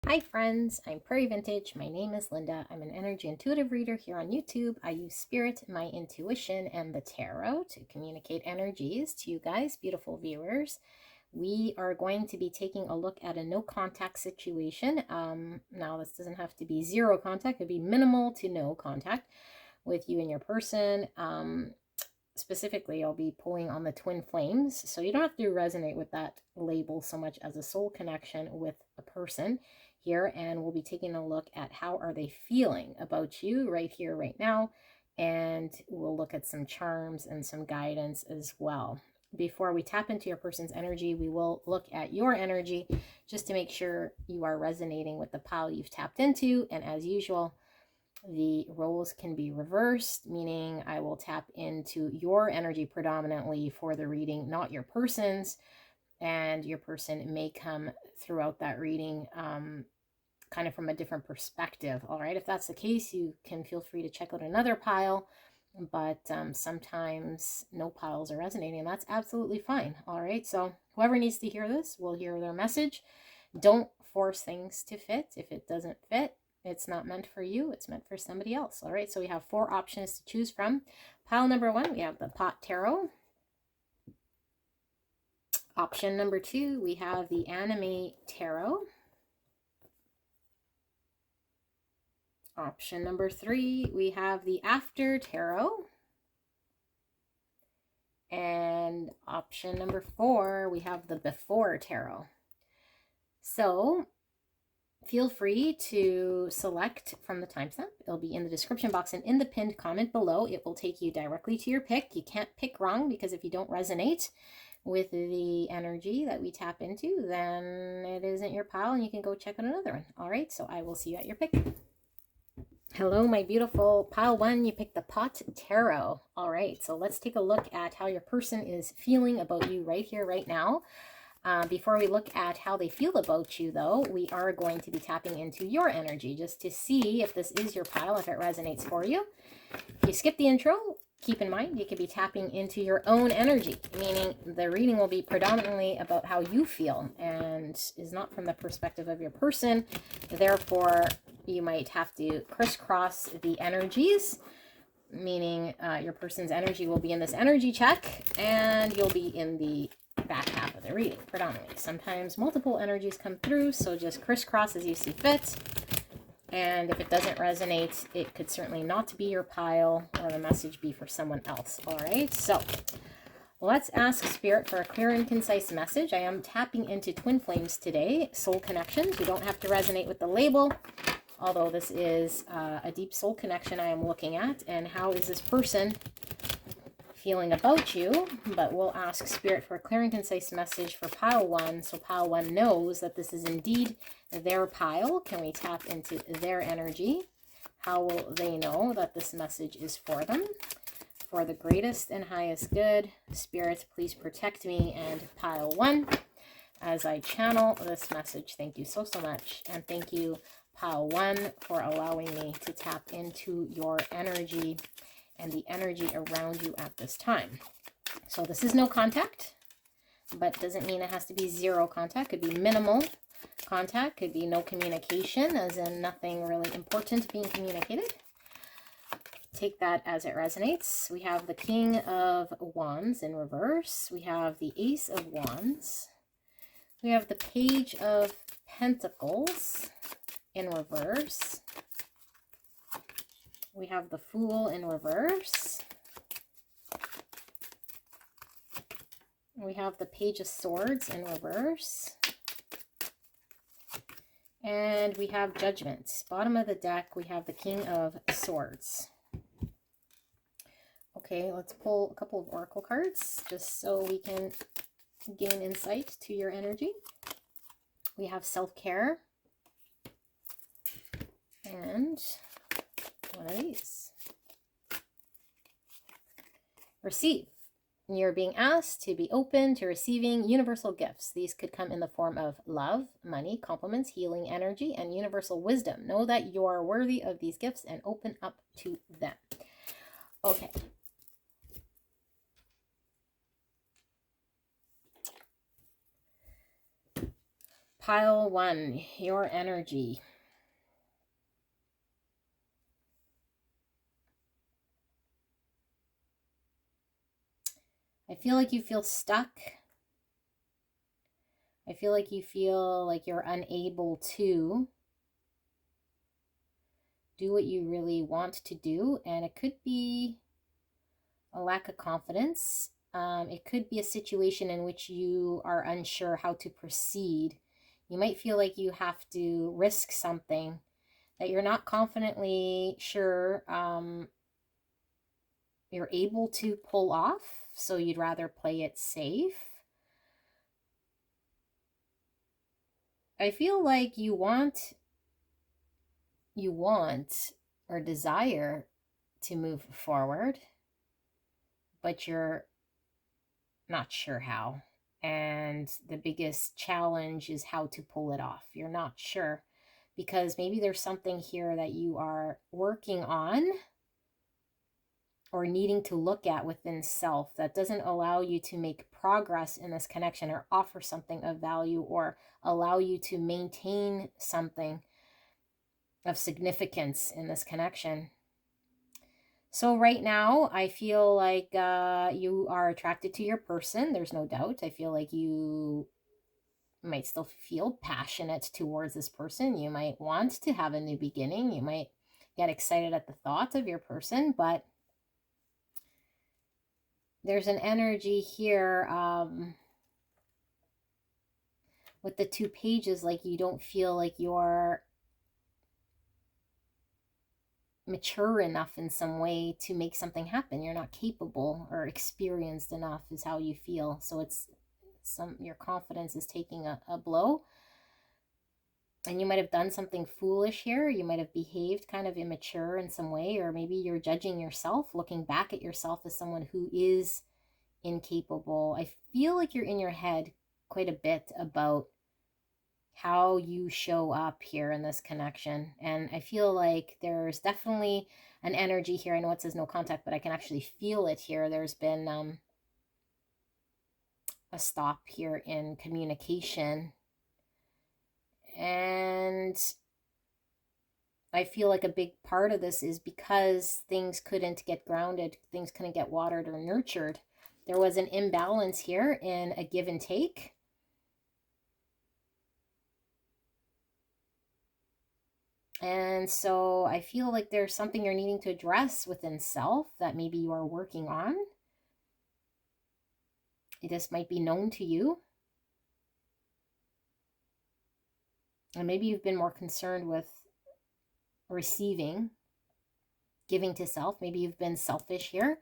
Hi friends, I'm Prairie Vintage. My name is Linda. I'm an energy intuitive reader here on YouTube. I use spirit, my intuition, and the tarot to communicate energies to you guys, beautiful viewers. We are going to be taking a look at a no contact situation. Now this doesn't have to be zero contact, it could be minimal to no contact with you and your person. Specifically, I'll be pulling on the twin flames, so you don't have to resonate with that label so much as a soul connection with a person here, and we'll be taking a look at how are they feeling about you right here, right now, and we'll look at some charms and some guidance as well. Before we tap into your person's energy, we will look at your energy just to make sure you are resonating with the pile you've tapped into, and as usual, the roles can be reversed, meaning I will tap into your energy predominantly for the reading, not your person's, and your person may come throughout that reading kind of from a different perspective. All right, if that's the case, you can feel free to check out another pile, but sometimes no piles are resonating, and that's absolutely fine. All right, so whoever needs to hear this will hear their message. Don't force things to fit. If it doesn't fit, it's not meant for you, it's meant for somebody else. All right, so we have 4 options to choose from. Pile number 1, we have the Pot Tarot. Option number 2, we have the Anime Tarot. Option number 3, we have the After Tarot. And option number 4, we have the Before Tarot. So feel free to select from the timestamp. It'll be in the description box and in the pinned comment below. It will take you directly to your pick. You can't pick wrong, because if you don't resonate with the energy that we tap into, then it isn't your pile and you can go check out another one. All right, so I will see you at your pick. Hello, my beautiful pile 1. You picked the Pot Tarot. All right, so let's take a look at how your person is feeling about you right here, right now. Before we look at how they feel about you, though, we are going to be tapping into your energy just to see if this is your pile, if it resonates for you. If you skip the intro, keep in mind you could be tapping into your own energy, meaning the reading will be predominantly about how you feel and is not from the perspective of your person. Therefore, you might have to crisscross the energies, meaning your person's energy will be in this energy check and you'll be in the back half of the reading predominantly. Sometimes multiple energies come through, so just crisscross as you see fit. And if it doesn't resonate, it could certainly not be your pile, or the message be for someone else. All right, so let's ask Spirit for a clear and concise message. I am tapping into twin flames today, soul connections. You don't have to resonate with the label, although this is a deep soul connection I am looking at. And how is this person feeling about you? But we'll ask Spirit for a clear and concise message for pile 1, so pile 1 knows that this is indeed their pile. Can we tap into their energy? How will they know that this message is for them? For the greatest and highest good, Spirit, please protect me and pile 1 as I channel this message. Thank you so much, and thank you, pile 1, for allowing me to tap into your energy and the energy around you at this time. So this is no contact, but doesn't mean it has to be zero contact. Could be minimal contact, could be no communication, as in nothing really important being communicated. Take that as it resonates. We have the King of Wands in reverse. We have the Ace of Wands. We have the Page of Pentacles in reverse. We have the Fool in reverse. We have the Page of Swords in reverse. And we have Judgment. Bottom of the deck, we have the King of Swords. Okay, let's pull a couple of oracle cards just so we can gain insight to your energy. We have Self-Care. And one of these. Receive. You're being asked to be open to receiving universal gifts. These could come in the form of love, money, compliments, healing energy, and universal wisdom. Know that you are worthy of these gifts and open up to them. Okay. Pile 1, your energy. I feel like you feel stuck. I feel like you feel like you're unable to do what you really want to do. And it could be a lack of confidence. It could be a situation in which you are unsure how to proceed. You might feel like you have to risk something that you're not confidently sure you're able to pull off. So you'd rather play it safe. I feel like you want or desire to move forward, but you're not sure how. And the biggest challenge is how to pull it off. You're not sure because maybe there's something here that you are working on or needing to look at within self that doesn't allow you to make progress in this connection or offer something of value or allow you to maintain something of significance in this connection. So right now, I feel like you are attracted to your person. There's no doubt. I feel like you might still feel passionate towards this person. You might want to have a new beginning. You might get excited at the thought of your person, but there's an energy here with the 2 pages, like you don't feel like you're mature enough in some way to make something happen. You're not capable or experienced enough is how you feel. So it's your confidence is taking a blow. And you might have done something foolish here. You might have behaved kind of immature in some way, or maybe you're judging yourself, looking back at yourself as someone who is incapable. I feel like you're in your head quite a bit about how you show up here in this connection. And I feel like there's definitely an energy here. I know it says no contact, but I can actually feel it here. There's been a stop here in communication. And I feel like a big part of this is because things couldn't get grounded, things couldn't get watered or nurtured. There was an imbalance here in a give and take. And so I feel like there's something you're needing to address within self that maybe you are working on. This might be known to you. And maybe you've been more concerned with receiving, giving to self. Maybe you've been selfish here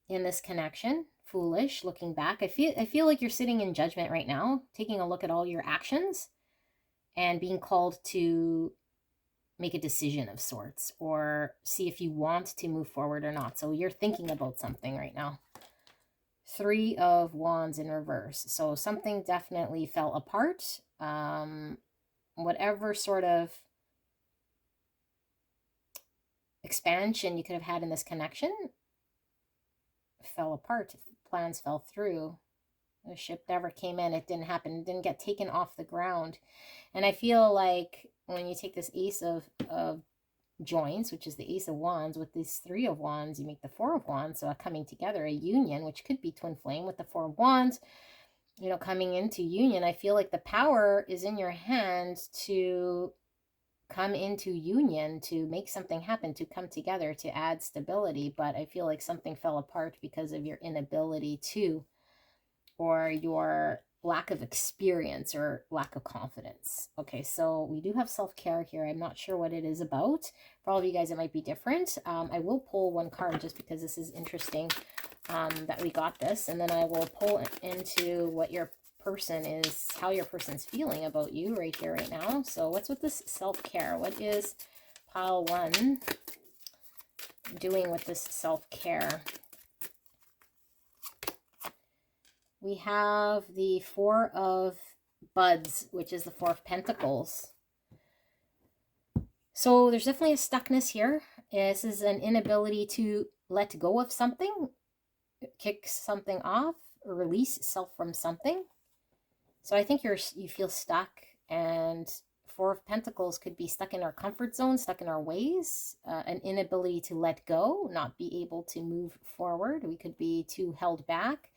in this connection, foolish, looking back. I feel like you're sitting in judgment right now, taking a look at all your actions and being called to make a decision of sorts or see if you want to move forward or not. So you're thinking about something right now. 3 of Wands in reverse. So something definitely fell apart. Whatever sort of expansion you could have had in this connection fell apart. Plans fell through. The ship never came in. It didn't happen. It didn't get taken off the ground. And I feel like when you take this Ace of Joints, which is the Ace of Wands, with these 3 of Wands, you make the 4 of Wands. So a coming together, a union, which could be twin flame with the 4 of Wands, you know, coming into union. I feel like the power is in your hand to come into union, to make something happen, to come together, to add stability. But I feel like something fell apart because of your inability to, or your lack of experience or lack of confidence. Okay, so we do have self-care here. I'm not sure what it is about. For all of you guys, it might be different. I will pull 1 card just because this is interesting that we got this. And then I will pull into what your person is, how your person's feeling about you right here, right now. So what's with this self-care? What is pile 1 doing with this self-care? We have the 4 of Buds, which is the 4 of Pentacles. So there's definitely a stuckness here. This is an inability to let go of something, kick something off, or release self from something. So I think you feel stuck, and Four of Pentacles could be stuck in our comfort zone, stuck in our ways, an inability to let go, not be able to move forward. We could be too held back.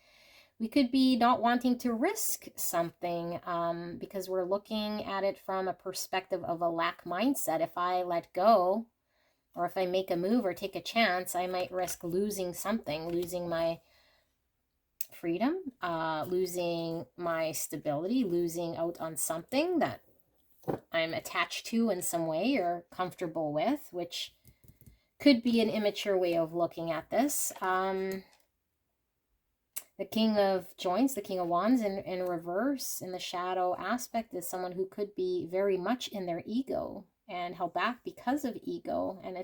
We could be not wanting to risk something because we're looking at it from a perspective of a lack mindset. If I let go, or if I make a move or take a chance, I might risk losing something, losing my freedom, losing my stability, losing out on something that I'm attached to in some way or comfortable with, which could be an immature way of looking at this. The King of Joints, the King of Wands in reverse, in the shadow aspect, is someone who could be very much in their ego and held back because of ego. And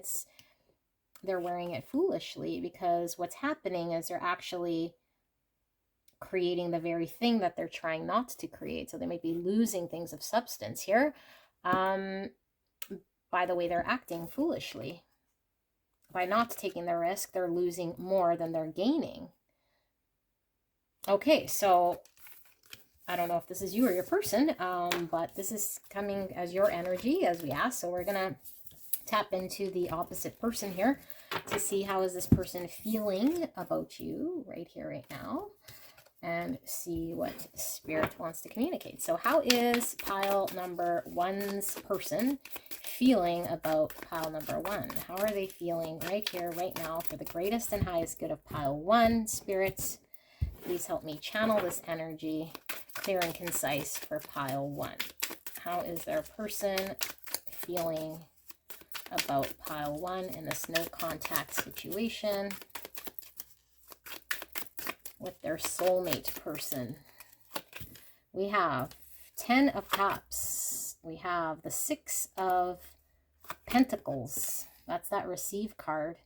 they're wearing it foolishly, because what's happening is they're actually creating the very thing that they're trying not to create. So they might be losing things of substance here by the way they're acting foolishly. By not taking the risk, they're losing more than they're gaining. Okay, so I don't know if this is you or your person, but this is coming as your energy as we ask. So we're going to tap into the opposite person here to see how is this person feeling about you right here, right now, and see what Spirit wants to communicate. So how is pile number one's person feeling about pile number one? How are they feeling right here, right now, for the greatest and highest good of pile one? Spirits, please help me channel this energy clear and concise for pile one. How is their person feeling about pile one in this no contact situation with their soulmate person? We have 10 of Cups. We have the 6 of Pentacles. That's that receive card.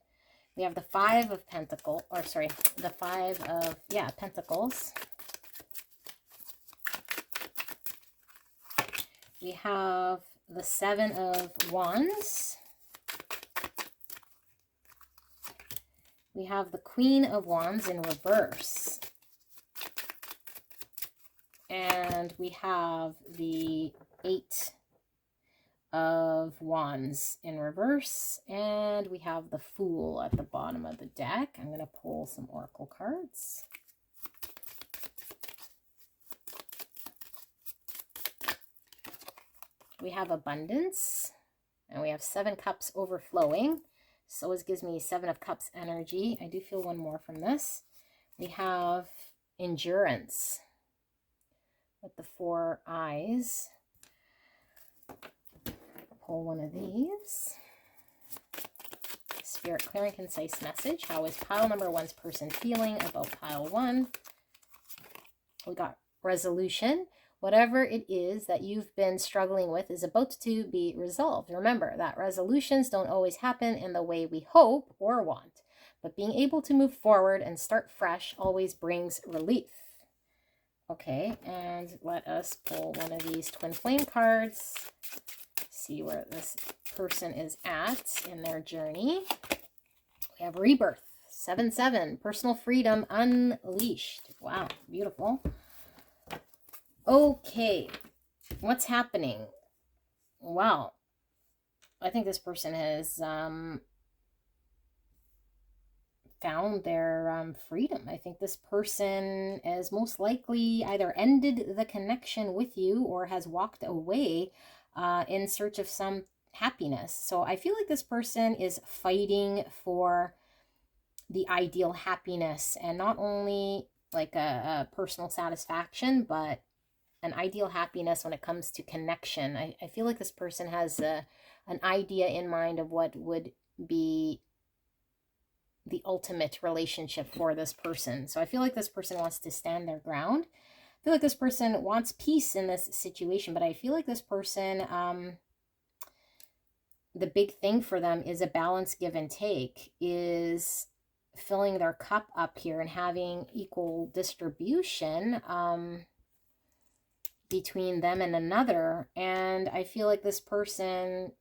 We have the 5 of Pentacles, or sorry, the 5 of, Pentacles. We have the 7 of Wands. We have the Queen of Wands in reverse. And we have the 8 of Wands in reverse, and we have the Fool at the bottom of the deck. I'm going to pull some oracle cards. We have Abundance, and we have 7 Cups overflowing. So it gives me 7 of Cups energy. I do feel one more from this. We have Endurance with the 4 eyes. Pull one of these. Spirit, clear and concise message. How is pile number one's person feeling about pile one? We got resolution. Whatever it is that you've been struggling with is about to be resolved. Remember that resolutions don't always happen in the way we hope or want, but being able to move forward and start fresh always brings relief. Okay, and let us pull one of these twin flame cards. See where this person is at in their journey. We have Rebirth, 7-7, personal freedom unleashed. Wow, beautiful. Okay, what's happening? Well, I think this person has found their freedom. I think this person has most likely either ended the connection with you or has walked away in search of some happiness. So I feel like this person is fighting for the ideal happiness, and not only like a personal satisfaction, but an ideal happiness when it comes to connection. I feel like this person has an idea in mind of what would be the ultimate relationship for this person. So I feel like this person wants to stand their ground. I feel like this person wants peace in this situation, but I feel like this person, the big thing for them is a balance, give and take, is filling their cup up here and having equal distribution between them and another. And I feel like this person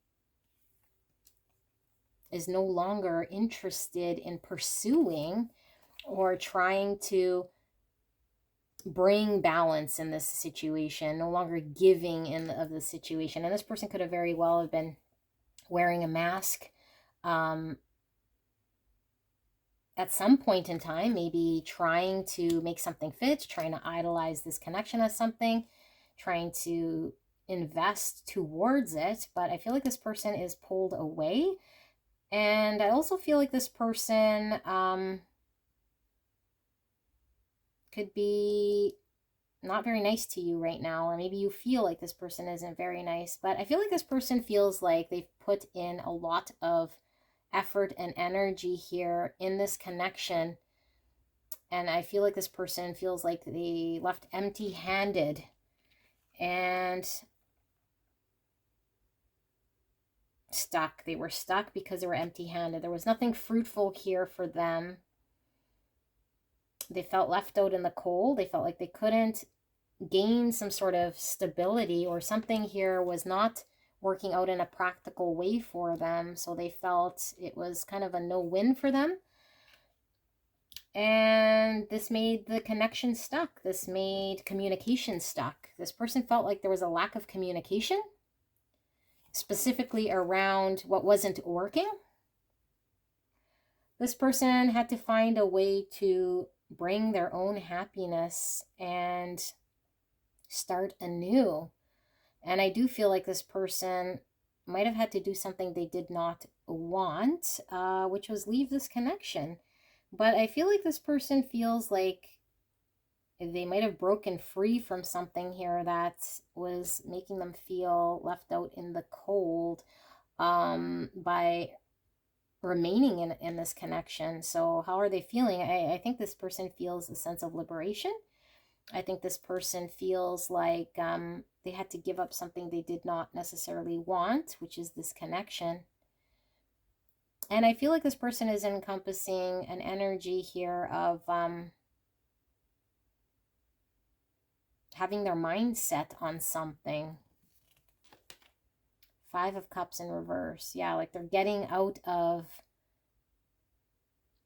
is no longer interested in pursuing or trying to bring balance in this situation, no longer giving of the situation. And this person could have very well have been wearing a mask at some point in time, maybe trying to make something fit, trying to idolize this connection as something, trying to invest towards it. But I feel like this person is pulled away. And I also feel like this person could be not very nice to you right now, or maybe you feel like this person isn't very nice. But I feel like this person feels like they've put in a lot of effort and energy here in this connection. And I feel like this person feels like they left empty-handed and stuck. They were stuck because they were empty-handed. There was nothing fruitful here for them. They felt left out in the cold. They felt like they couldn't gain some sort of stability, or something here was not working out in a practical way for them. So they felt it was kind of a no-win for them. And this made the connection stuck. This made communication stuck. This person felt like there was a lack of communication, specifically around what wasn't working. This person had to find a way to bring their own happiness and start anew. And I do feel like this person might have had to do something they did not want, which was leave this connection. But I feel like this person feels like they might have broken free from something here that was making them feel left out in the cold by remaining in this connection. So how are they feeling? I think this person feels a sense of liberation. I think this person feels like they had to give up something they did not necessarily want, which is this connection. And I feel like this person is encompassing an energy here of having their mind set on something. 5 of Cups in reverse. Yeah, like they're getting out of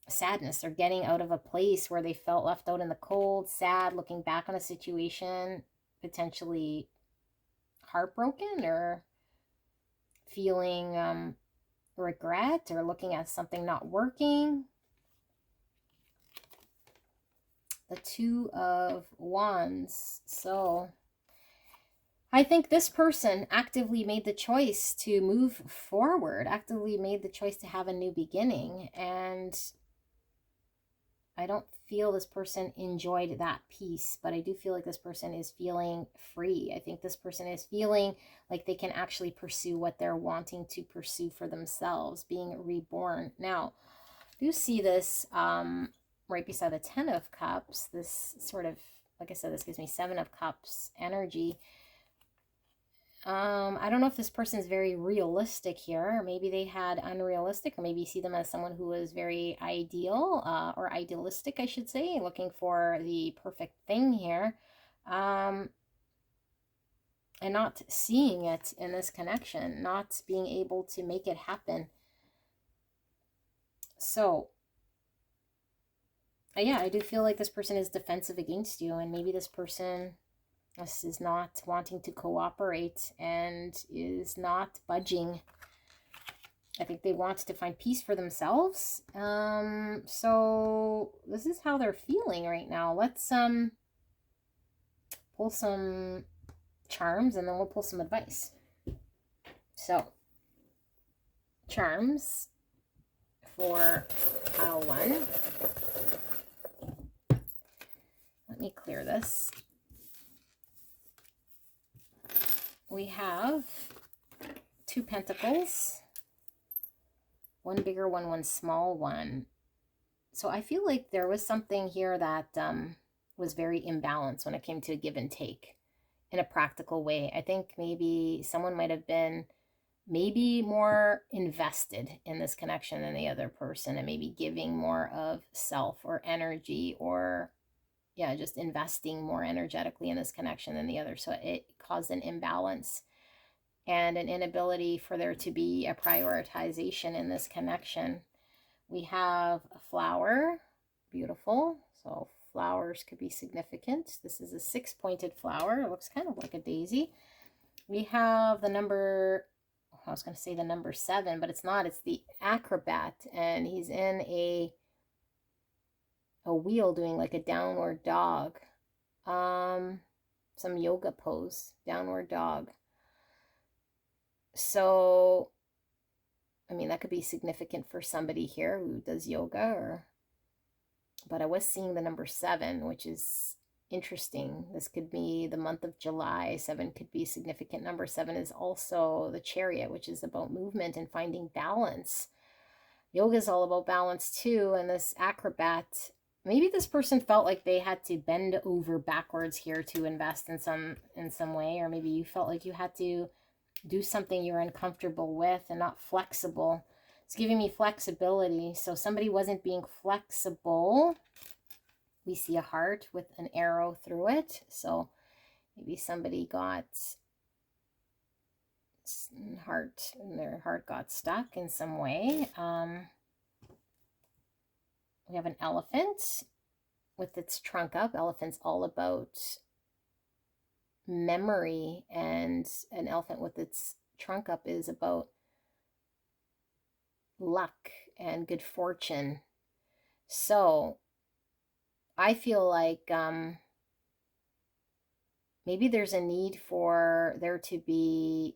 sadness. They're getting out of a place where they felt left out in the cold, sad, looking back on a situation, potentially heartbroken, or feeling regret, or looking at something not working. The 2 of Wands. So I think this person actively made the choice to move forward, actively made the choice to have a new beginning. And I don't feel this person enjoyed that piece, but I do feel like this person is feeling free. I think this person is feeling like they can actually pursue what they're wanting to pursue for themselves, being reborn. Now, I do see this right beside the 10 of Cups, this sort of, like I said, this gives me 7 of Cups energy. I don't know if this person is very realistic here. Maybe they had unrealistic, or maybe you see them as someone who is very ideal, or idealistic, I should say, looking for the perfect thing here, and not seeing it in this connection, not being able to make it happen. So yeah, I do feel like this person is defensive against you, and maybe this person is not wanting to cooperate and is not budging. I think they want to find peace for themselves. So this is how they're feeling right now. Let's pull some charms, and then we'll pull some advice. So charms for pile 1. Let me clear this. We have 2 pentacles, 1 bigger one, 1 small one. So I feel like there was something here that was very imbalanced when it came to give and take in a practical way. I think maybe someone might have been maybe more invested in this connection than the other person, and maybe giving more of self or energy, or yeah, just investing more energetically in this connection than the other. So it caused an imbalance and an inability for there to be a prioritization in this connection. We have a flower, beautiful. So flowers could be significant. This is a 6-pointed flower. It looks kind of like a daisy. We have the number, I was going to say the number 7, but it's not. It's the acrobat, and he's in a wheel doing like a downward dog. Some yoga pose, downward dog. So, I mean, that could be significant for somebody here who does yoga, but I was seeing the number 7, which is interesting. This could be the month of July. 7 could be significant. Number 7 is also the Chariot, which is about movement and finding balance. Yoga is all about balance too, and this acrobat, maybe this person felt like they had to bend over backwards here to invest in some way, or maybe you felt like you had to do something you're uncomfortable with and not flexible. It's giving me flexibility. So somebody wasn't being flexible. We see a heart with an arrow through it. So maybe somebody got their heart got stuck in some way. We have an elephant with its trunk up. Elephant's all about memory, and an elephant with its trunk up is about luck and good fortune. So I feel like maybe there's a need for there to be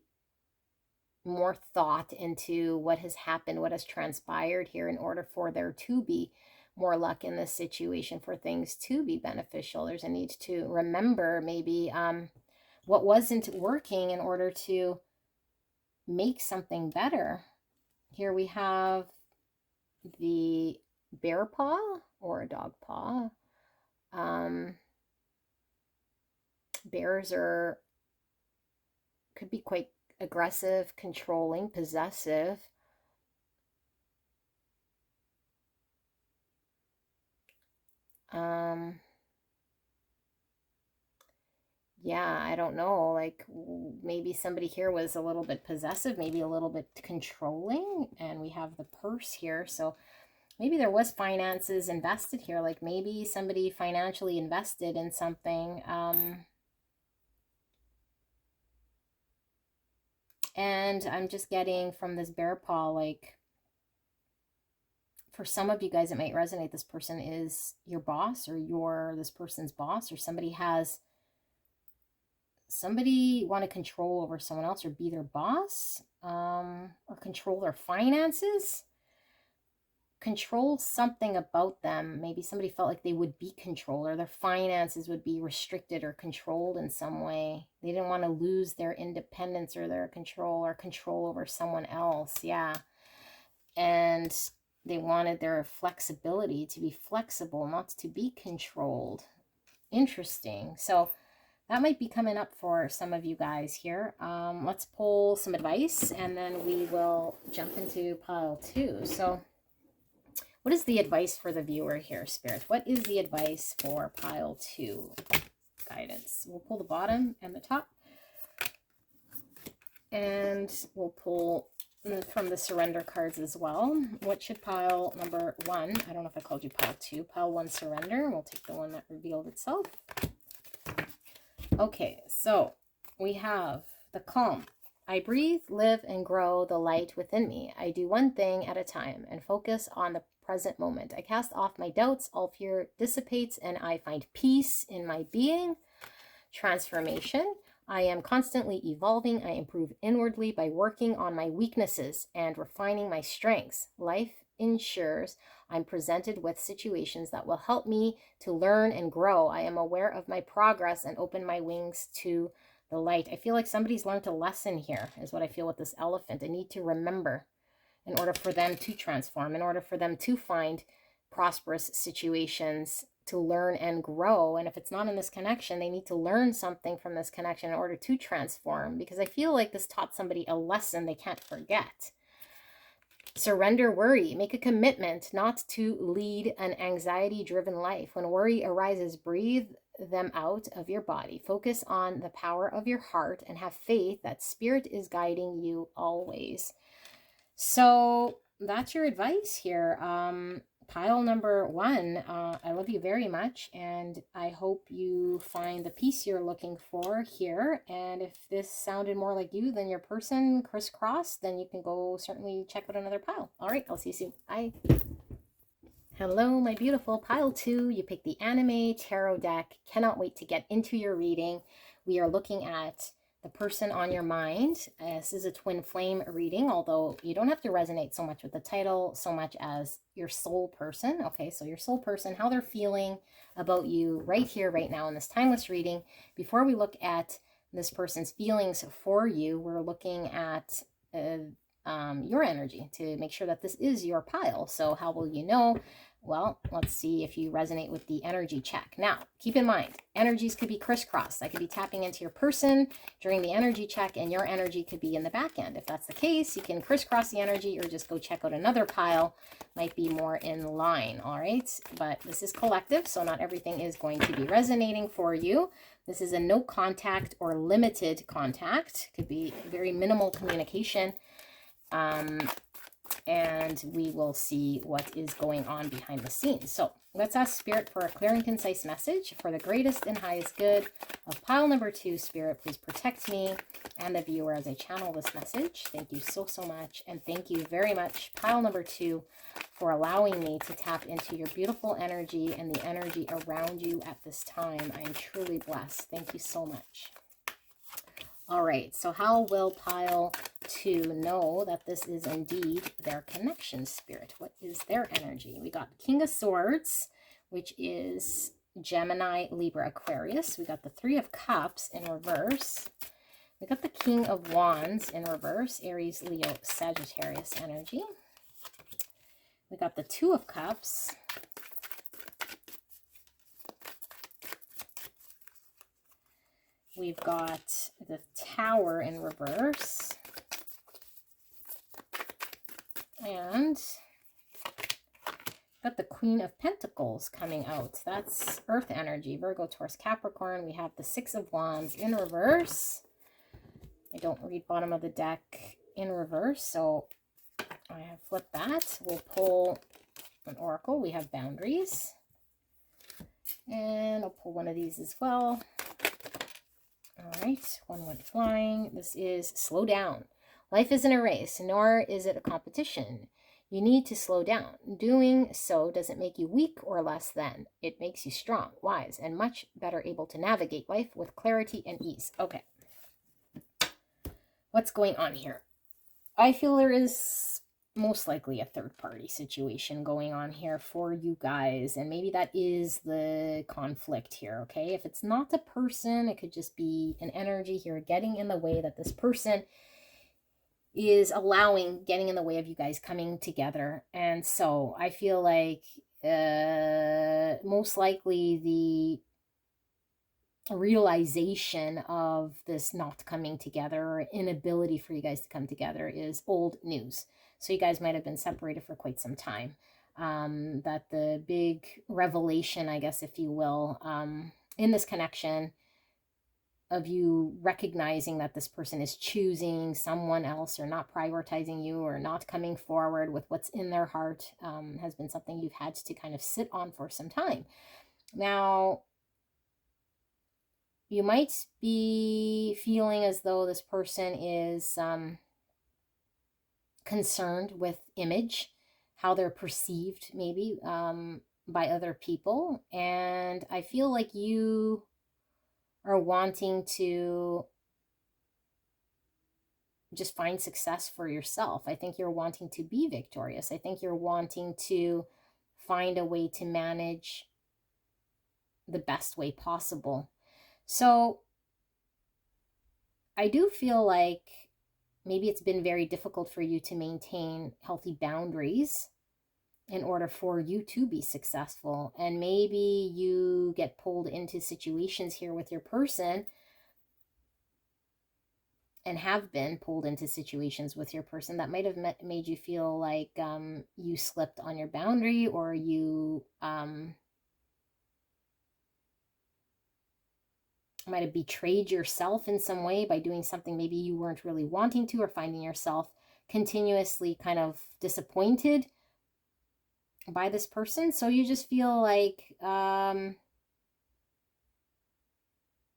more thought into what has happened, what has transpired here, in order for there to be more luck in this situation, for things to be beneficial. There's a need to remember maybe what wasn't working in order to make something better. Here we have the bear paw or a dog paw. Bears could be quite aggressive, controlling, possessive. Yeah, I don't know, like maybe somebody here was a little bit possessive, maybe a little bit controlling, and we have the purse here. So maybe there was finances invested here, like maybe somebody financially invested in something. And I'm just getting from this bear paw, like, for some of you guys, it might resonate. This person is your boss, or you're this person's boss, or somebody want to control over someone else, or be their boss, or control their finances, control something about them. Maybe somebody felt like they would be controlled, or their finances would be restricted or controlled in some way. They didn't want to lose their independence or their control, or control over someone else. Yeah. And they wanted their flexibility to be flexible, not to be controlled. Interesting. So that might be coming up for some of you guys here. Let's pull some advice, and then we will jump into pile 2. So what is the advice for the viewer here, Spirit? What is the advice for pile 2? Guidance. We'll pull the bottom and the top. And we'll pull from the surrender cards as well. What should pile number 1? I don't know if I called you pile 2. Pile 1, surrender. We'll take the one that revealed itself. Okay, so we have the calm. I breathe, live, and grow the light within me. I do one thing at a time and focus on the present moment. I cast off my doubts, all fear dissipates, and I find peace in my being. Transformation. I am constantly evolving. I improve inwardly by working on my weaknesses and refining my strengths. Life ensures I'm presented with situations that will help me to learn and grow. I am aware of my progress and open my wings to the light. I feel like somebody's learned a lesson here, is what I feel with this elephant. I need to remember in order for them to transform, in order for them to find prosperous situations, to learn and grow. And if it's not in this connection, they need to learn something from this connection in order to transform, because I feel like this taught somebody a lesson they can't forget. Surrender worry. Make a commitment not to lead an anxiety-driven life. When worry arises, breathe them out of your body. Focus on the power of your heart and have faith that spirit is guiding you always. So that's your advice here. pile number 1, I love you very much, and I hope you find the peace you're looking for here. And if this sounded more like you than your person, crisscross, then you can go certainly check out another pile. All right, I'll see you soon. Bye. Hello, my beautiful pile 2. You picked the Anime Tarot deck. Cannot wait to get into your reading. We are looking at the person on your mind. This is a twin flame reading, although you don't have to resonate so much with the title so much as your soul person. Okay, so your soul person, how they're feeling about you right here, right now in this timeless reading. Before we look at this person's feelings for you, we're looking at your energy to make sure that this is your pile. So how will you know? Well, let's see if you resonate with the energy check. Now, keep in mind, energies could be crisscrossed. I could be tapping into your person during the energy check, and your energy could be in the back end. If that's the case, you can crisscross the energy or just go check out another pile. Might be more in line, all right? But this is collective, so not everything is going to be resonating for you. This is a no contact or limited contact. Could be very minimal communication. And we will see what is going on behind the scenes. So let's ask Spirit for a clear and concise message for the greatest and highest good of pile number 2. Spirit, please protect me and the viewer as I channel this message. Thank you so much. And thank you very much, pile number 2, for allowing me to tap into your beautiful energy and the energy around you at this time. I am truly blessed. Thank you so much. All right, so how will pile 2 know that this is indeed their connection, Spirit? What is their energy? We got King of Swords, which is Gemini, Libra, Aquarius. We got the 3 of Cups in reverse. We got the King of Wands in reverse, Aries, Leo, Sagittarius energy. We got the 2 of Cups. We've got the Tower in reverse. And got the Queen of Pentacles coming out. That's Earth energy, Virgo, Taurus, Capricorn. We have the 6 of Wands in reverse. I don't read bottom of the deck in reverse, so I have flipped that. We'll pull an oracle. We have Boundaries. And I'll pull one of these as well. All right, one went flying. This is slow down. Life isn't a race, nor is it a competition. You need to slow down. Doing so doesn't make you weak or less than. It makes you strong, wise, and much better able to navigate life with clarity and ease. Okay. What's going on here? I feel there is most likely a third-party situation going on here for you guys, and maybe that is the conflict here, okay? If it's not a person, it could just be an energy here getting in the way, that this person is getting in the way of you guys coming together. And so I feel like most likely the realization of this not coming together or inability for you guys to come together is old news. So you guys might have been separated for quite some time. That the big revelation, I guess, if you will, in this connection of you recognizing that this person is choosing someone else or not prioritizing you or not coming forward with what's in their heart, has been something you've had to kind of sit on for some time. Now, you might be feeling as though this person is concerned with image, how they're perceived maybe by other people. And I feel like you are wanting to just find success for yourself. I think you're wanting to be victorious. I think you're wanting to find a way to manage the best way possible. So I do feel like maybe it's been very difficult for you to maintain healthy boundaries in order for you to be successful. And maybe you get pulled into situations here with your person and have been pulled into situations with your person that might have made you feel like you slipped on your boundary, or you might have betrayed yourself in some way by doing something maybe you weren't really wanting to, or finding yourself continuously kind of disappointed by this person. So you just feel like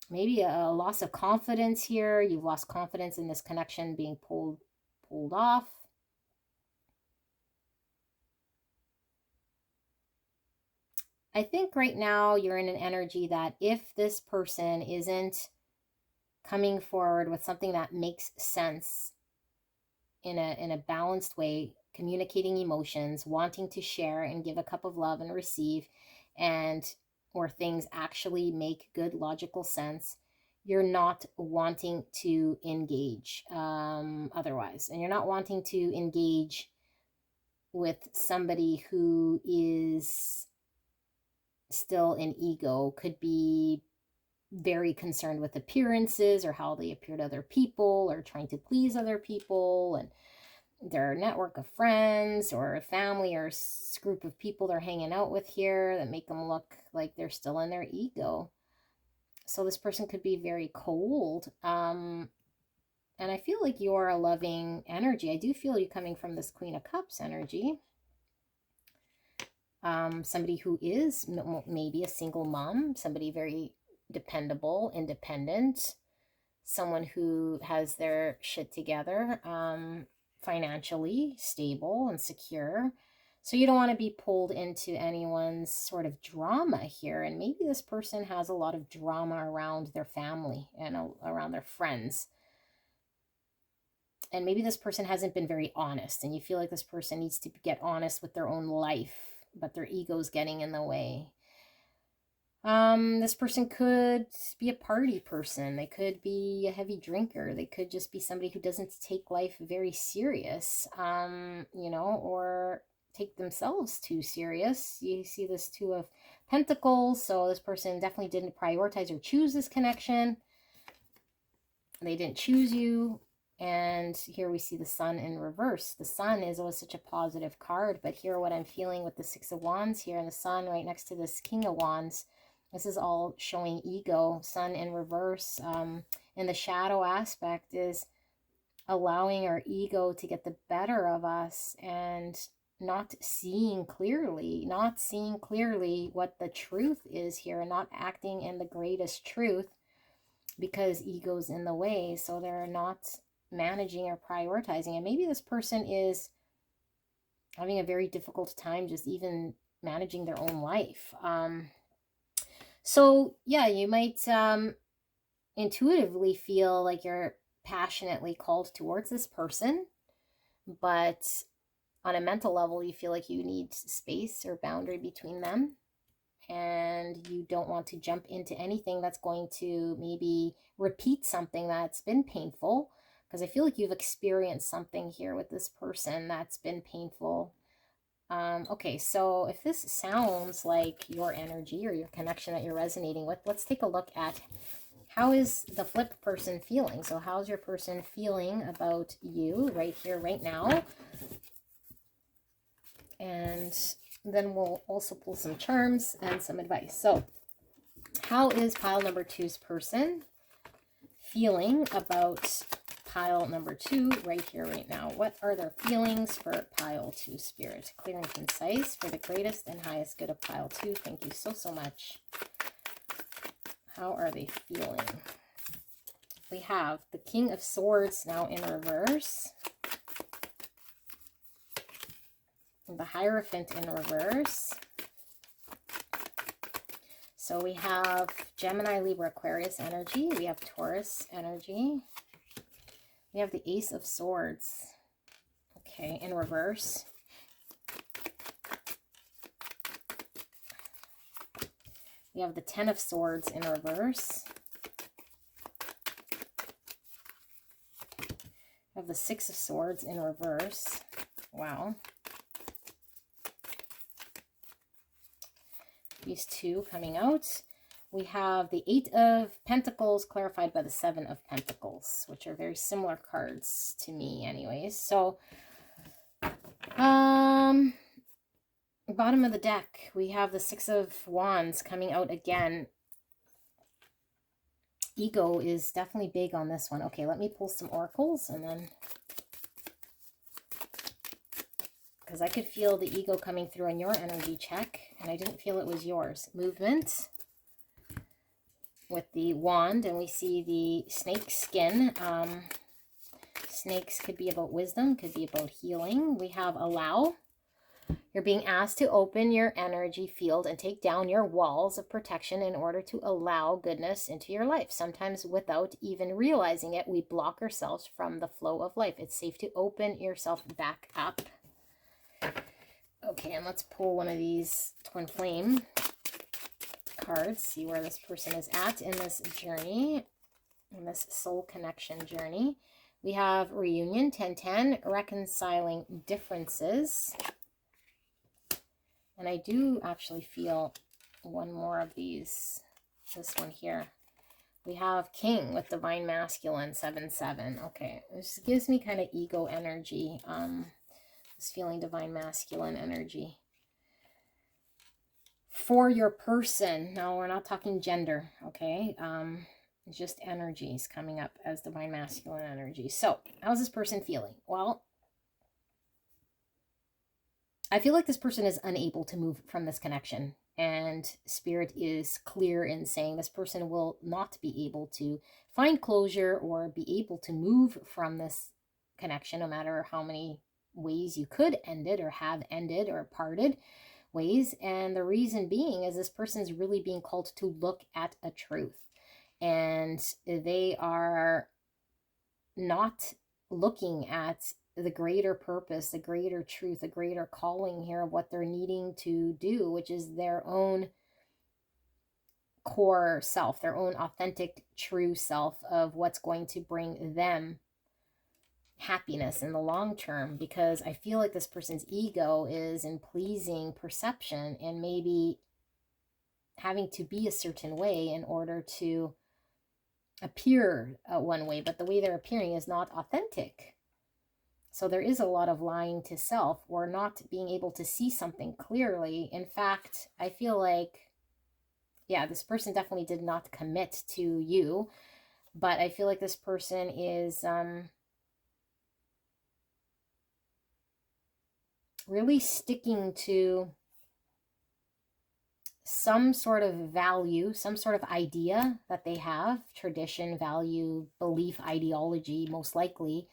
maybe a loss of confidence here. You've lost confidence in this connection being pulled off. I think right now you're in an energy that if this person isn't coming forward with something that makes sense in a balanced way, communicating emotions, wanting to share and give a cup of love and receive, and or things actually make good logical sense, you're not wanting to engage otherwise. And you're not wanting to engage with somebody who is still in ego, could be very concerned with appearances or how they appear to other people, or trying to please other people and their network of friends or family or group of people they're hanging out with here that make them look like they're still in their ego. So this person could be very cold. And I feel like you're a loving energy. I do feel you coming from this Queen of Cups energy. Somebody who is maybe a single mom, somebody very dependable, independent, someone who has their shit together, financially stable and secure. So you don't want to be pulled into anyone's sort of drama here. And maybe this person has a lot of drama around their family and around their friends. And maybe this person hasn't been very honest, and you feel like this person needs to get honest with their own life, but their ego's getting in the way. This person could be a party person. They could be a heavy drinker. They could just be somebody who doesn't take life very serious, you know, or take themselves too serious. You see this Two of Pentacles. So this person definitely didn't prioritize or choose this connection. They didn't choose you. And here we see the Sun in reverse. The Sun is always such a positive card, but here what I'm feeling with the Six of Wands here and the Sun right next to this King of Wands, this is all showing ego. Sun in reverse. And the shadow aspect is allowing our ego to get the better of us and not seeing clearly what the truth is here, and not acting in the greatest truth because ego's in the way. So they're not managing or prioritizing. And maybe this person is having a very difficult time just even managing their own life. So yeah, you might intuitively feel like you're passionately called towards this person, but on a mental level you feel like you need space or boundary between them, and you don't want to jump into anything that's going to maybe repeat something that's been painful, because I feel like you've experienced something here with this person that's been painful. Okay, so if this sounds like your energy or your connection that you're resonating with, let's take a look at how is the flip person feeling. So how's your person feeling about you right here, right now? And then we'll also pull some charms and some advice. So how is pile number 2's person feeling about pile number 2 right here, right now? What are their feelings for pile 2, Spirit? Clear and concise for the greatest and highest good of pile 2. Thank you so, so much. How are they feeling? We have the King of Swords now in reverse. The Hierophant in reverse. So we have Gemini, Libra, Aquarius energy. We have Taurus energy. We have the Ace of Swords, okay, in reverse. We have the Ten of Swords in reverse. We have the Six of Swords in reverse. Wow. These two coming out. We have the Eight of Pentacles clarified by the Seven of Pentacles, which are very similar cards to me anyways. So, bottom of the deck, we have the Six of Wands coming out again. Ego is definitely big on this one. Okay, let me pull some oracles and then... because I could feel the ego coming through on your energy check, and I didn't feel it was yours. Movement with the wand, and we see the snake skin. Snakes could be about wisdom, could be about healing. We have allow. You're being asked to open your energy field and take down your walls of protection in order to allow goodness into your life. Sometimes without even realizing it, we block ourselves from the flow of life. It's safe to open yourself back up. Okay, and let's pull one of these twin flame cards, see where this person is at in this journey, in this soul connection journey. We have reunion, 1010, reconciling differences. And I do actually feel one more of these, this one here. We have king with divine masculine, 7-7. Okay, this gives me kind of ego energy. This feeling divine masculine energy. For your person, now we're not talking gender, okay? It's just energies coming up as divine masculine energy. So, how's this person feeling? Well, I feel like this person is unable to move from this connection, and Spirit is clear in saying this person will not be able to find closure or be able to move from this connection, no matter how many ways you could end it or have ended or parted ways. And the reason being is this person is really being called to look at a truth, and they are not looking at the greater purpose, the greater truth, the greater calling here of what they're needing to do, which is their own core self, their own authentic, true self of what's going to bring them happiness in the long term. Because I feel like this person's ego is in pleasing perception and maybe having to be a certain way in order to appear one way, but the way they're appearing is not authentic. So there is a lot of lying to self or not being able to see something clearly. In fact, I feel like, yeah, this person definitely did not commit to you, but I feel like this person is really sticking to some sort of value, some sort of idea that they have, tradition, value, belief, ideology, most likely,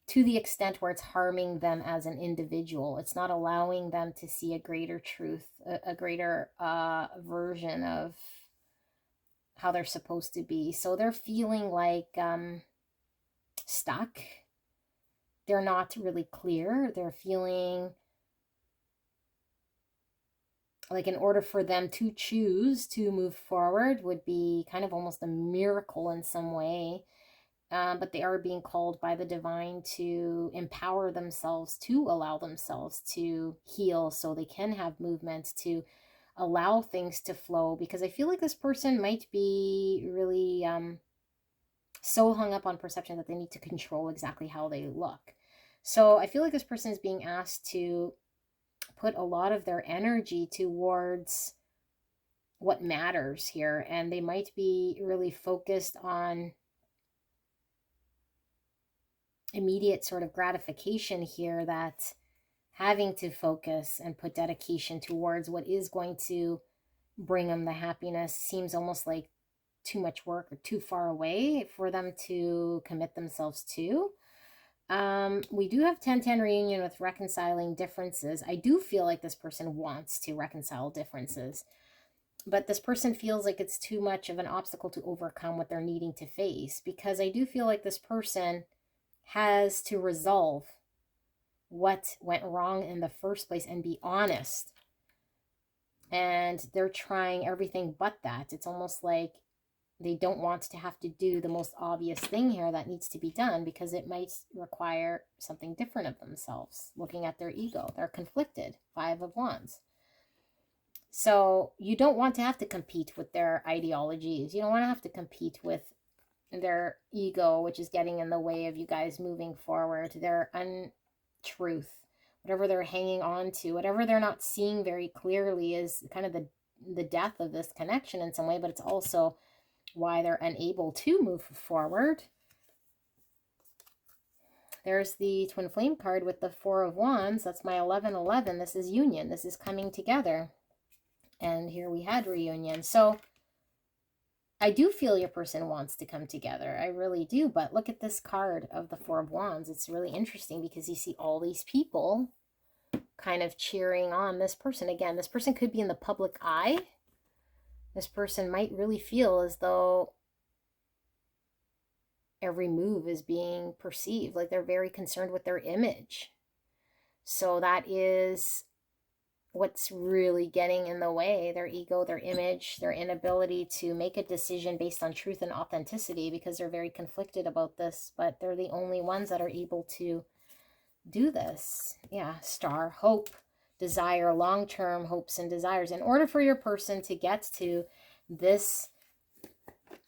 to the extent where it's harming them as an individual. It's not allowing them to see a greater truth, a greater version of how they're supposed to be. So they're feeling like stuck. They're not really clear. They're feeling like in order for them to choose to move forward would be kind of almost a miracle in some way. But they are being called by the divine to empower themselves, to allow themselves to heal so they can have movement, to allow things to flow. Because I feel like this person might be really so hung up on perception that they need to control exactly how they look. So I feel like this person is being asked to put a lot of their energy towards what matters here. And they might be really focused on immediate sort of gratification here, that having to focus and put dedication towards what is going to bring them the happiness seems almost like too much work or too far away for them to commit themselves to. We do have 10-10 reunion with reconciling differences. I do feel like this person wants to reconcile differences, but this person feels like it's too much of an obstacle to overcome what they're needing to face, because I do feel like this person has to resolve what went wrong in the first place and be honest. And they're trying everything but that. It's almost like they don't want to have to do the most obvious thing here that needs to be done, because it might require something different of themselves. Looking at their ego, they're conflicted. 5 of Wands. So you don't want to have to compete with their ideologies. You don't want to have to compete with their ego, which is getting in the way of you guys moving forward. Their untruth, whatever they're hanging on to, whatever they're not seeing very clearly, is kind of the death of this connection in some way, but it's also why they're unable to move forward. there's the twin flame card with the Four of Wands. That's my 1111. This is union. This is coming together. And here we had reunion. So I do feel your person wants to come together. I really do. But look at this card of the Four of Wands. It's really interesting because you see all these people kind of cheering on this person. Again, this person could be in the public eye. This person might really feel as though every move is being perceived. Like they're very concerned with their image. So that is what's really getting in the way, their ego, their image, their inability to make a decision based on truth and authenticity, because they're very conflicted about this, but they're the only ones that are able to do this. Yeah, star, hope, desire, long-term hopes and desires. In order for your person to get to this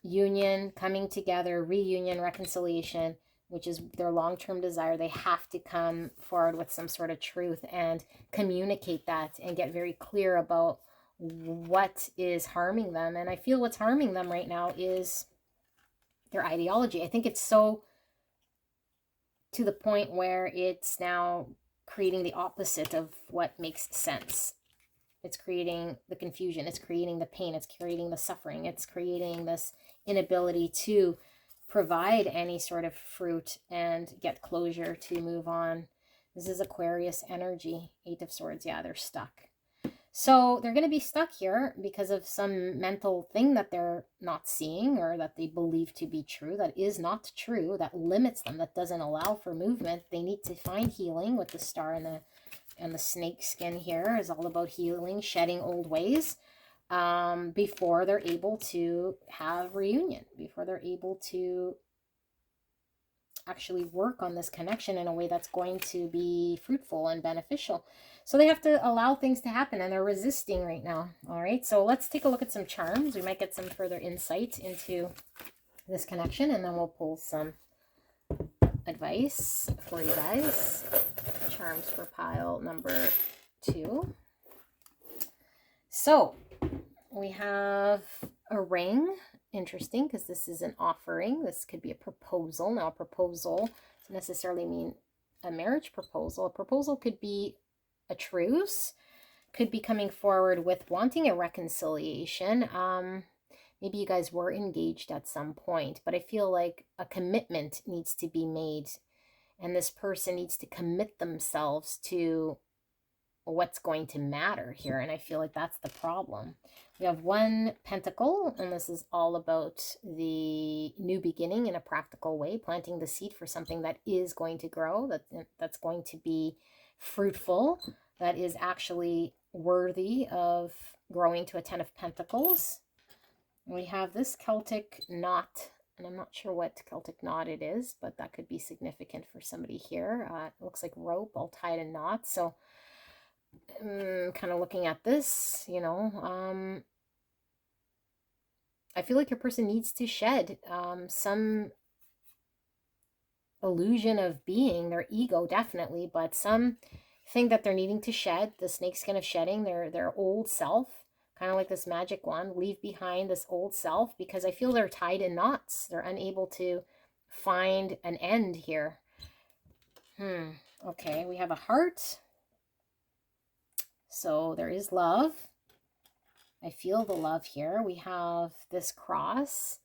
union, coming together, reunion, reconciliation, which is their long-term desire, they have to come forward with some sort of truth and communicate that and get very clear about what is harming them. And I feel what's harming them right now is their ideology. I think it's so to the point where it's now creating the opposite of what makes sense. It's creating the confusion. It's creating the pain. It's creating the suffering. It's creating this inability to provide any sort of fruit and get closure to move on. This is Aquarius energy. 8 of Swords. Yeah, they're stuck. So they're going to be stuck here because of some mental thing that they're not seeing, or that they believe to be true that is not true, that limits them, that doesn't allow for movement. They need to find healing with the star and the snake skin here is all about healing, shedding old ways, before they're able to have reunion, before they're able to actually work on this connection in a way that's going to be fruitful and beneficial. So they have to allow things to happen, and they're resisting right now. All right, so let's take a look at some charms. We might get some further insight into this connection, and then we'll pull some advice for you guys. Charms for pile number 2. So we have a ring. Interesting, because this is an offering. This could be a proposal. Now, a proposal doesn't necessarily mean a marriage proposal. A proposal could be a truce, could be coming forward with wanting a reconciliation. Maybe you guys were engaged at some point, but I feel like a commitment needs to be made, and this person needs to commit themselves to what's going to matter here. And I feel like that's the problem. We have 1 pentacle, and this is all about the new beginning in a practical way, planting the seed for something that is going to grow, that's going to be fruitful, that is actually worthy of growing to a 10 of Pentacles. We have this Celtic knot, and I'm not sure what Celtic knot it is, but that could be significant for somebody here. It looks like rope all tied in knots. So kind of looking at this, you know, I feel like your person needs to shed some illusion of being, their ego definitely, but something that they're needing to shed, the snakeskin of shedding, their old self, kind of like this magic wand, leave behind this old self, because I feel they're tied in knots. They're unable to find an end here. Okay, we have a heart. So there is love. I feel the love here. We have this cross.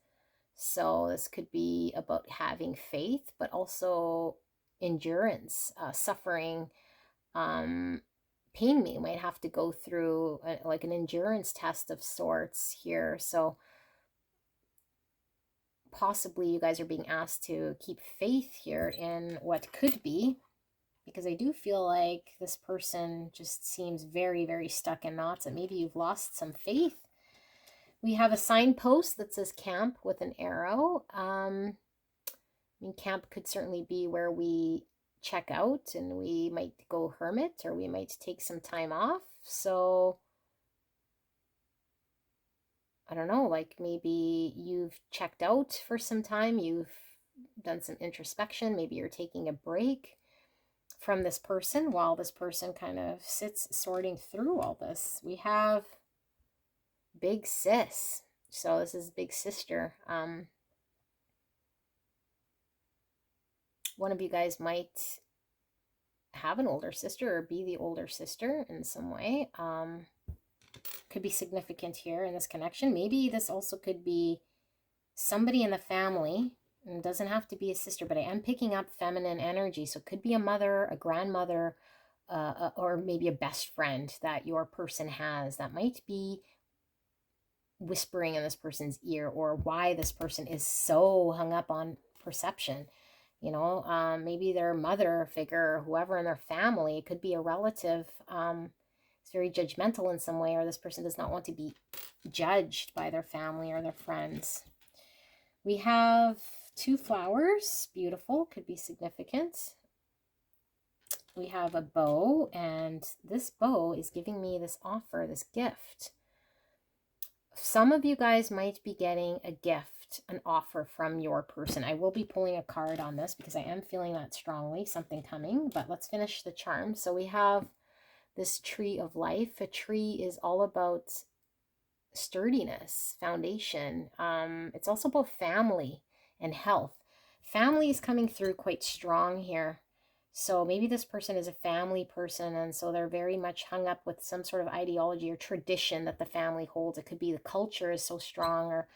So this could be about having faith, but also endurance, suffering, pain. You might have to go through like an endurance test of sorts here. So possibly you guys are being asked to keep faith here in what could be, because I do feel like this person just seems very, very stuck in knots, and maybe you've lost some faith. We have a signpost that says camp with an arrow. I mean, camp could certainly be where we check out, and we might go hermit, or we might take some time off. So I don't know, like maybe you've checked out for some time, you've done some introspection, maybe you're taking a break from this person while this person kind of sits sorting through all this. We have Big Sis. So this is Big Sister. One of you guys might have an older sister or be the older sister in some way. Could be significant here in this connection. Maybe this also could be somebody in the family. It doesn't have to be a sister, but I am picking up feminine energy. So it could be a mother, a grandmother, or maybe a best friend that your person has that might be whispering in this person's ear, or why this person is so hung up on perception. You know, maybe their mother figure or whoever in their family. It could be a relative. It's very judgmental in some way, or this person does not want to be judged by their family or their friends. We have 2 flowers. Beautiful. Could be significant. We have a bow, and this bow is giving me this offer, this gift. Some of you guys might be getting a gift, an offer from your person. I will be pulling a card on this because I am feeling that strongly, something coming, but let's finish the charm. So we have this tree of life. A tree is all about sturdiness, foundation. It's also about family and health. Family is coming through quite strong here. So maybe this person is a family person, and so they're very much hung up with some sort of ideology or tradition that the family holds. It could be the culture is so strong, or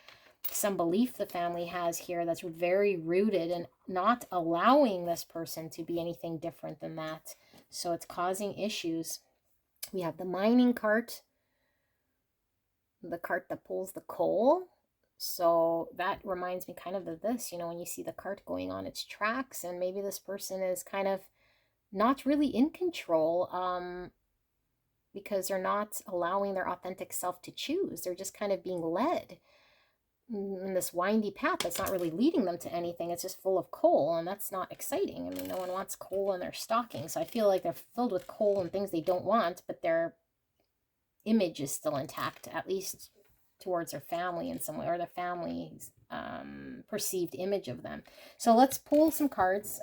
some belief the family has here that's very rooted and not allowing this person to be anything different than that. So it's causing issues. We have the mining cart, the cart that pulls the coal. So that reminds me kind of this, you know, when you see the cart going on its tracks, and maybe this person is kind of not really in control because they're not allowing their authentic self to choose. They're just kind of being led in this windy path that's not really leading them to anything. It's just full of coal, and that's not exciting. I mean, no one wants coal in their stocking. So I feel like they're filled with coal and things they don't want, but their image is still intact, at least towards their family in some way, or their family's perceived image of them. So let's pull some cards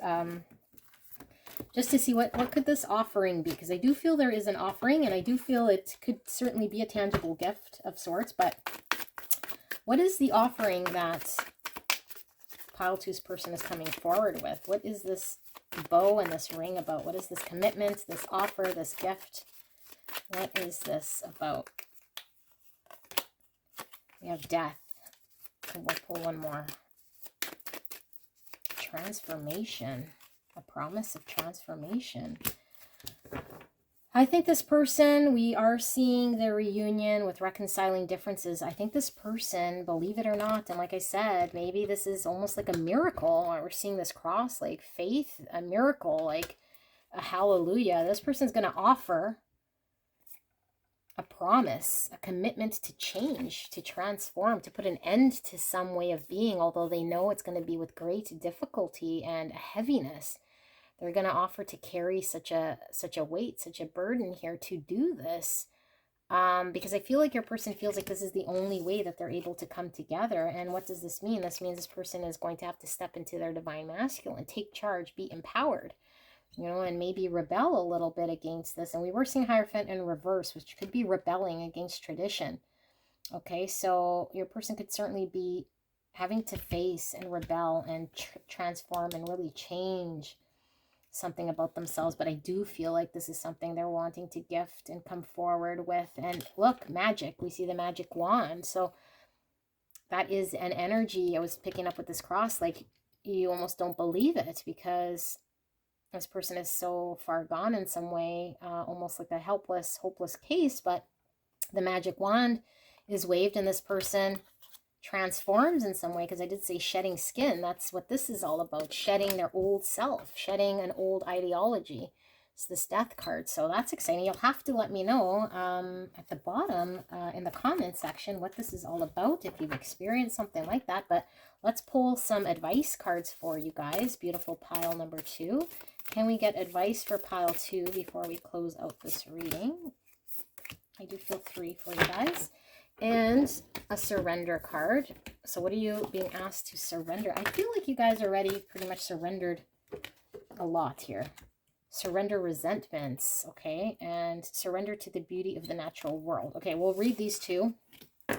just to see what could this offering be, because I do feel there is an offering, and I do feel it could certainly be a tangible gift of sorts. But what is the offering that pile 2's person is coming forward with? What is this bow and this ring about? What is this commitment, this offer, this gift? What is this about? We have death. And we'll pull one more. Transformation. A promise of transformation. I think this person, we are seeing the reunion with reconciling differences. I think this person, believe it or not, and like I said, maybe this is almost like a miracle. We're seeing this cross, like faith, a miracle, like a hallelujah. This person's going to offer a promise, a commitment to change, to transform, to put an end to some way of being, although they know it's going to be with great difficulty and heaviness. They're going to offer to carry such a weight, such a burden here to do this, because I feel like your person feels like this is the only way that they're able to come together. And what does this mean? This means this person is going to have to step into their divine masculine, take charge, be empowered, you know, and maybe rebel a little bit against this. And we were seeing Hierophant in reverse, which could be rebelling against tradition. Okay, so your person could certainly be having to face and rebel and transform and really change something about themselves. But I do feel like this is something they're wanting to gift and come forward with. And look, magic. We see the magic wand. So that is an energy I was picking up with this cross. Like, you almost don't believe it, because this person is so far gone in some way, almost like a helpless, hopeless case. But the magic wand is waved, and this person transforms in some way, because I did say shedding skin. That's what this is all about, shedding their old self, shedding an old ideology. It's this death card. So that's exciting. You'll have to let me know at the bottom in the comment section what this is all about, if you've experienced something like that. But let's pull some advice cards for you guys. Beautiful pile number 2. Can we get advice for pile 2 before we close out this reading? I do feel 3 for you guys. And a surrender card. So what are you being asked to surrender? I feel like you guys already pretty much surrendered a lot here. Surrender resentments, okay? And surrender to the beauty of the natural world. Okay, we'll read these two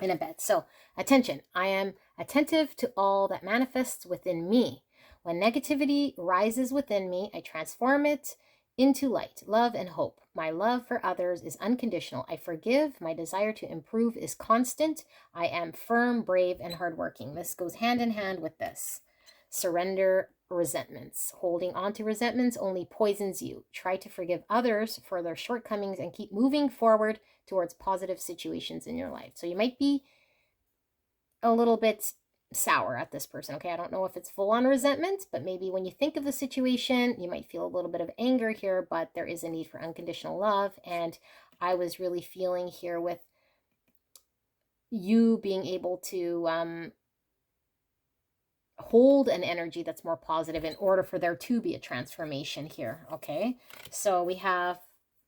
in a bit. So, attention. I am attentive to all that manifests within me. When negativity rises within me, I transform it into light, love, and hope. My love for others is unconditional. I forgive. My desire to improve is constant. I am firm, brave, and hardworking. This goes hand in hand with this. Surrender resentments. Holding on to resentments only poisons you. Try to forgive others for their shortcomings and keep moving forward towards positive situations in your life. So you might be a little bit sour at this person. Okay, I don't know if it's full on resentment, but maybe when you think of the situation, you might feel a little bit of anger here, but there is a need for unconditional love. And I was really feeling here with you being able to hold an energy that's more positive in order for there to be a transformation here. Okay, so we have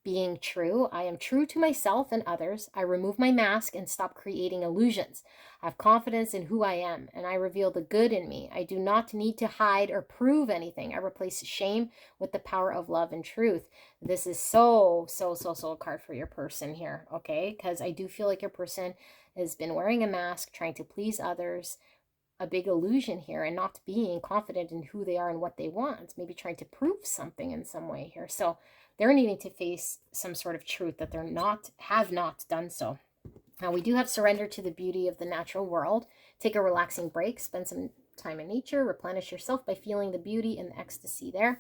being true. I am true to myself and others. I remove my mask and stop creating illusions. I have confidence in who I am, and I reveal the good in me. I do not need to hide or prove anything. I replace shame with the power of love and truth. This is so a card for your person here, okay? Because I do feel like your person has been wearing a mask, trying to please others, a big illusion here, and not being confident in who they are and what they want, maybe trying to prove something in some way here. So they're needing to face some sort of truth that have not done so. Now we do have surrender to the beauty of the natural world. Take a relaxing break, spend some time in nature, replenish yourself by feeling the beauty and the ecstasy there.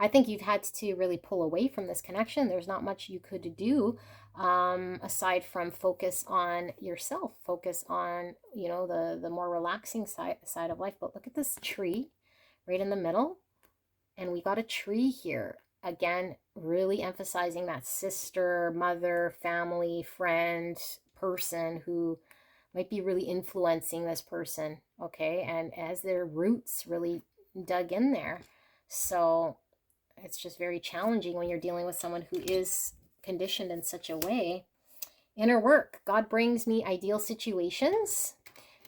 I think you've had to really pull away from this connection. There's not much you could do aside from focus on yourself, focus on, you know, the more relaxing side of life. But look at this tree right in the middle, and we got a tree here. Again, really emphasizing that sister, mother, family, friend, person who might be really influencing this person, okay? And as their roots really dug in there. So it's just very challenging when you're dealing with someone who is conditioned in such a way. Inner work. God brings me ideal situations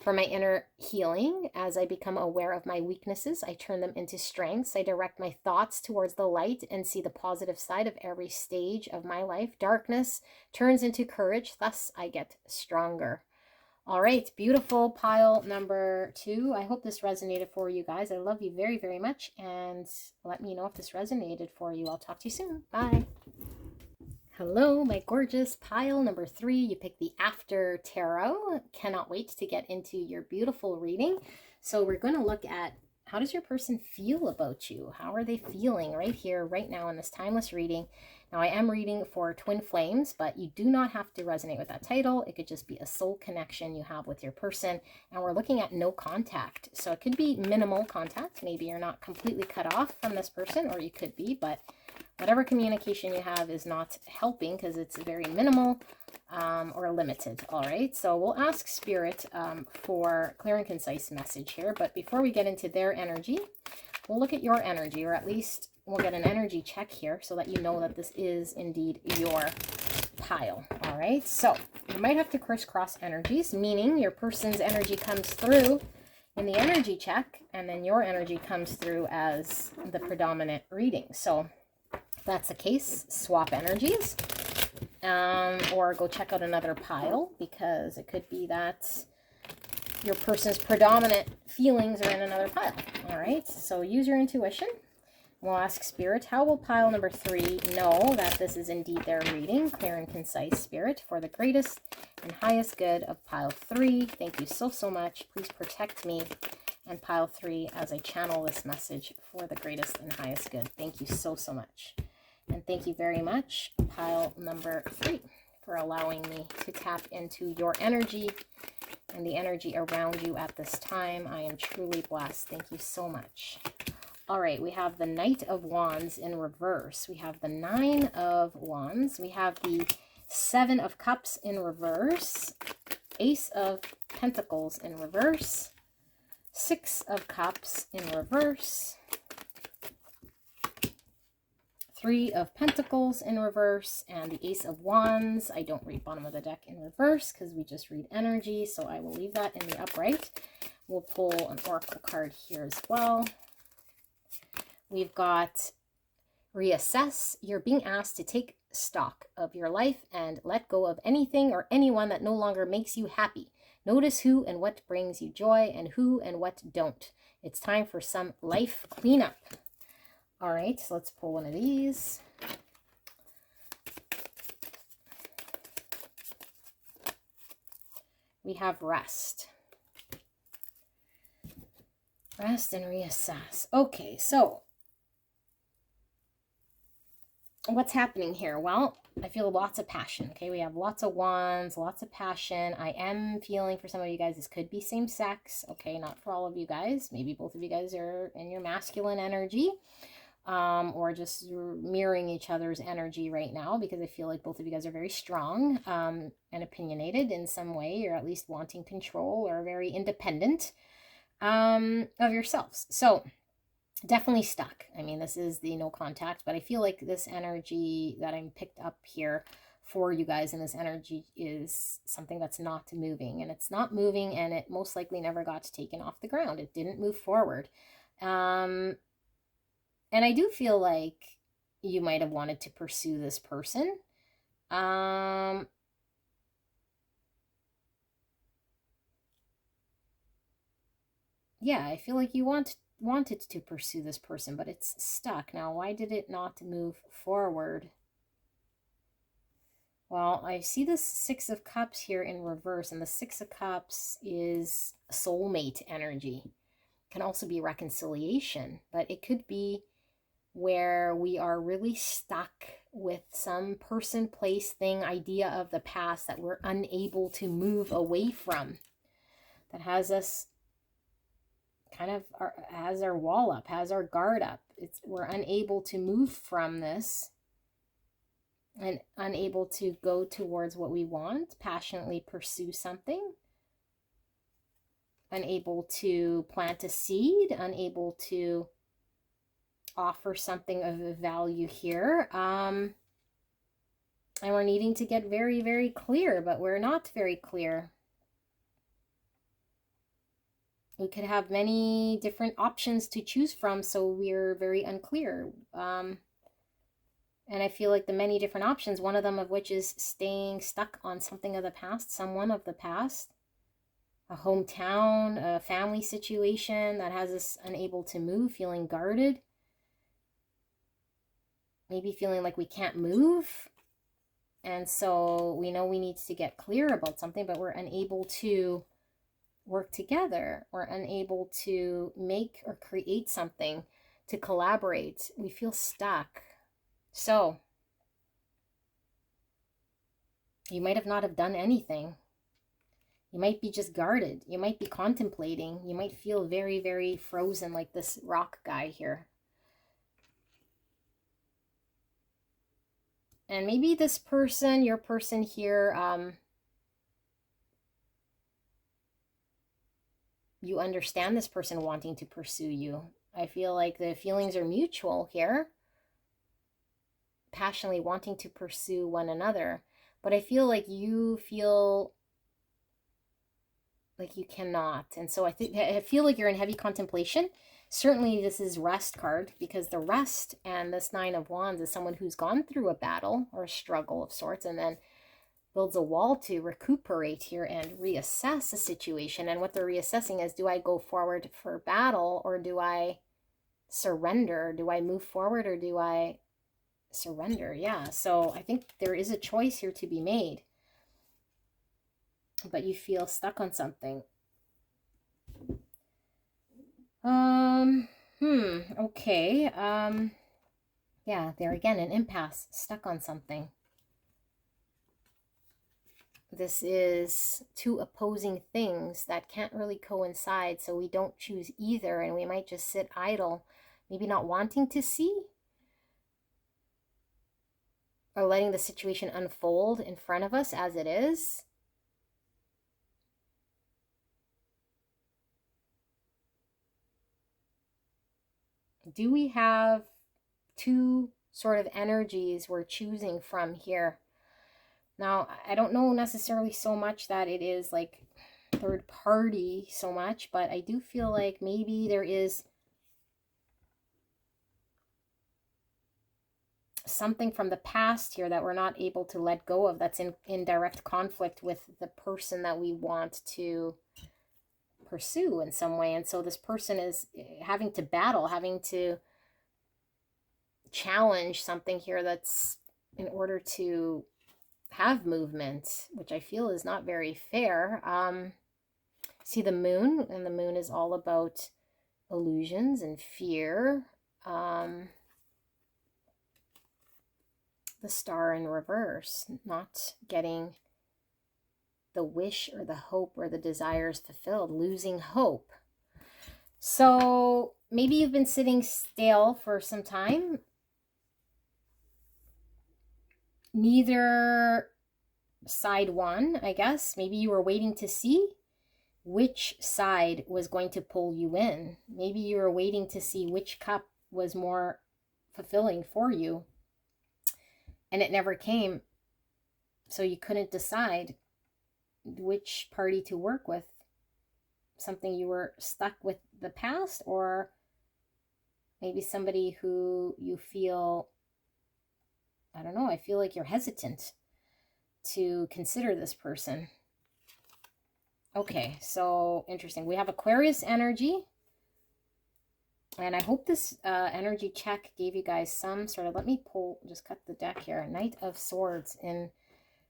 for my inner healing. As I become aware of my weaknesses, I turn them into strengths. I direct my thoughts towards the light and see the positive side of every stage of my life. Darkness turns into courage, thus I get stronger. All right, beautiful pile number 2. I hope this resonated for you guys. I love you very, very much, and let me know if this resonated for you. I'll talk to you soon. Bye. Hello, my gorgeous pile number 3. You picked the After Tarot. Cannot wait to get into your beautiful reading. So we're going to look at, how does your person feel about you? How are they feeling right here, right now in this timeless reading? Now, I am reading for twin flames, but you do not have to resonate with that title. It could just be a soul connection you have with your person. And we're looking at no contact. So it could be minimal contact. Maybe you're not completely cut off from this person, or you could be, but whatever communication you have is not helping because it's very minimal or limited. All right, so we'll ask Spirit for clear and concise message here. But before we get into their energy, we'll look at your energy, or at least we'll get an energy check here so that you know that this is indeed your pile. All right, so you might have to crisscross energies, meaning your person's energy comes through in the energy check, and then your energy comes through as the predominant reading. So if that's the case, swap energies, or go check out another pile, because it could be that your person's predominant feelings are in another pile. All right, so use your intuition. We'll ask Spirit, how will pile number 3 know that this is indeed their reading? Clear and concise, Spirit, for the greatest and highest good of pile 3. Thank you so much. Please protect me and pile 3 as I channel this message for the greatest and highest good. Thank you so much. And thank you very much, pile number 3, for allowing me to tap into your energy and the energy around you at this time. I am truly blessed. Thank you so much. All right, we have the Knight of Wands in reverse. We have the 9 of Wands. We have the 7 of Cups in reverse. Ace of Pentacles in reverse. 6 of Cups in reverse. 3 of Pentacles in reverse, and the Ace of Wands. I don't read bottom of the deck in reverse because we just read energy, so I will leave that in the upright. We'll pull an oracle card here as well. We've got reassess. You're being asked to take stock of your life and let go of anything or anyone that no longer makes you happy. Notice who and what brings you joy and who and what don't. It's time for some life cleanup. All right, so let's pull one of these. We have rest. Rest and reassess. Okay, so what's happening here? Well, I feel lots of passion. Okay, we have lots of wands, lots of passion. I am feeling for some of you guys, this could be same sex. Okay, not for all of you guys. Maybe both of you guys are in your masculine energy, or just mirroring each other's energy right now, because I feel like both of you guys are very strong and opinionated in some way, or at least wanting control, or very independent of yourselves. So definitely stuck. I mean, this is the no contact, but I feel like this energy that I'm picked up here for you guys, and this energy is something that's not moving, and it's not moving, and it most likely never got taken off the ground. It didn't move forward. And I do feel like you might have wanted to pursue this person. Yeah, I feel like you wanted to pursue this person, but it's stuck. Now, why did it not move forward? Well, I see this Six of Cups here in reverse, and the Six of Cups is soulmate energy. It can also be reconciliation, but it could be where we are really stuck with some person, place, thing, idea of the past that we're unable to move away from, that has us kind of has our wall up, has our guard up. We're unable to move from this, and unable to go towards what we want, passionately pursue something, unable to plant a seed, unable to offer something of value here. And we're needing to get very, very clear, but we're not very clear. We could have many different options to choose from, so we're very unclear. And I feel like the many different options, one of them of which is staying stuck on something of the past, someone of the past, a hometown, a family situation that has us unable to move, feeling guarded, maybe feeling like we can't move. And so we know we need to get clear about something, but we're unable to work together. We're unable to make or create something, to collaborate. We feel stuck. So you might have not have done anything. You might be just guarded. You might be contemplating. You might feel very, very frozen, like this rock guy here. And maybe this person, your person here, you understand this person wanting to pursue you. I feel like the feelings are mutual here, passionately wanting to pursue one another. But I feel like you feel like you cannot. And so I feel like you're in heavy contemplation. Certainly this is rest card, because the rest and this Nine of Wands is someone who's gone through a battle or a struggle of sorts, and then builds a wall to recuperate here and reassess a situation. And what they're reassessing is, do I go forward for battle, or do I surrender? Do I move forward, or do I surrender? Yeah, so I think there is a choice here to be made, but you feel stuck on something. Okay. Yeah, there again, an impasse, stuck on something. This is two opposing things that can't really coincide, so we don't choose either, and we might just sit idle, maybe not wanting to see, or letting the situation unfold in front of us as it is. Do we have two sort of energies we're choosing from here? Now, I don't know necessarily so much that it is like third party so much, but I do feel like maybe there is something from the past here that we're not able to let go of, that's in direct conflict with the person that we want to pursue in some way. And so this person is having to battle, having to challenge something here that's in order to have movement, which I feel is not very fair. See the moon, and the moon is all about illusions and fear. The star in reverse, not getting the wish or the hope or the desires fulfilled, losing hope. So maybe you've been sitting still for some time. Neither side won, I guess. Maybe you were waiting to see which side was going to pull you in. Maybe you were waiting to see which cup was more fulfilling for you, and it never came. So you couldn't decide which party to work with. Something you were stuck with the past, or maybe somebody who you feel, I don't know, I feel like you're hesitant to consider this person. Okay, so interesting. We have Aquarius energy. And I hope this energy check gave you guys some sort of, let me pull, just cut the deck here. Knight of Swords in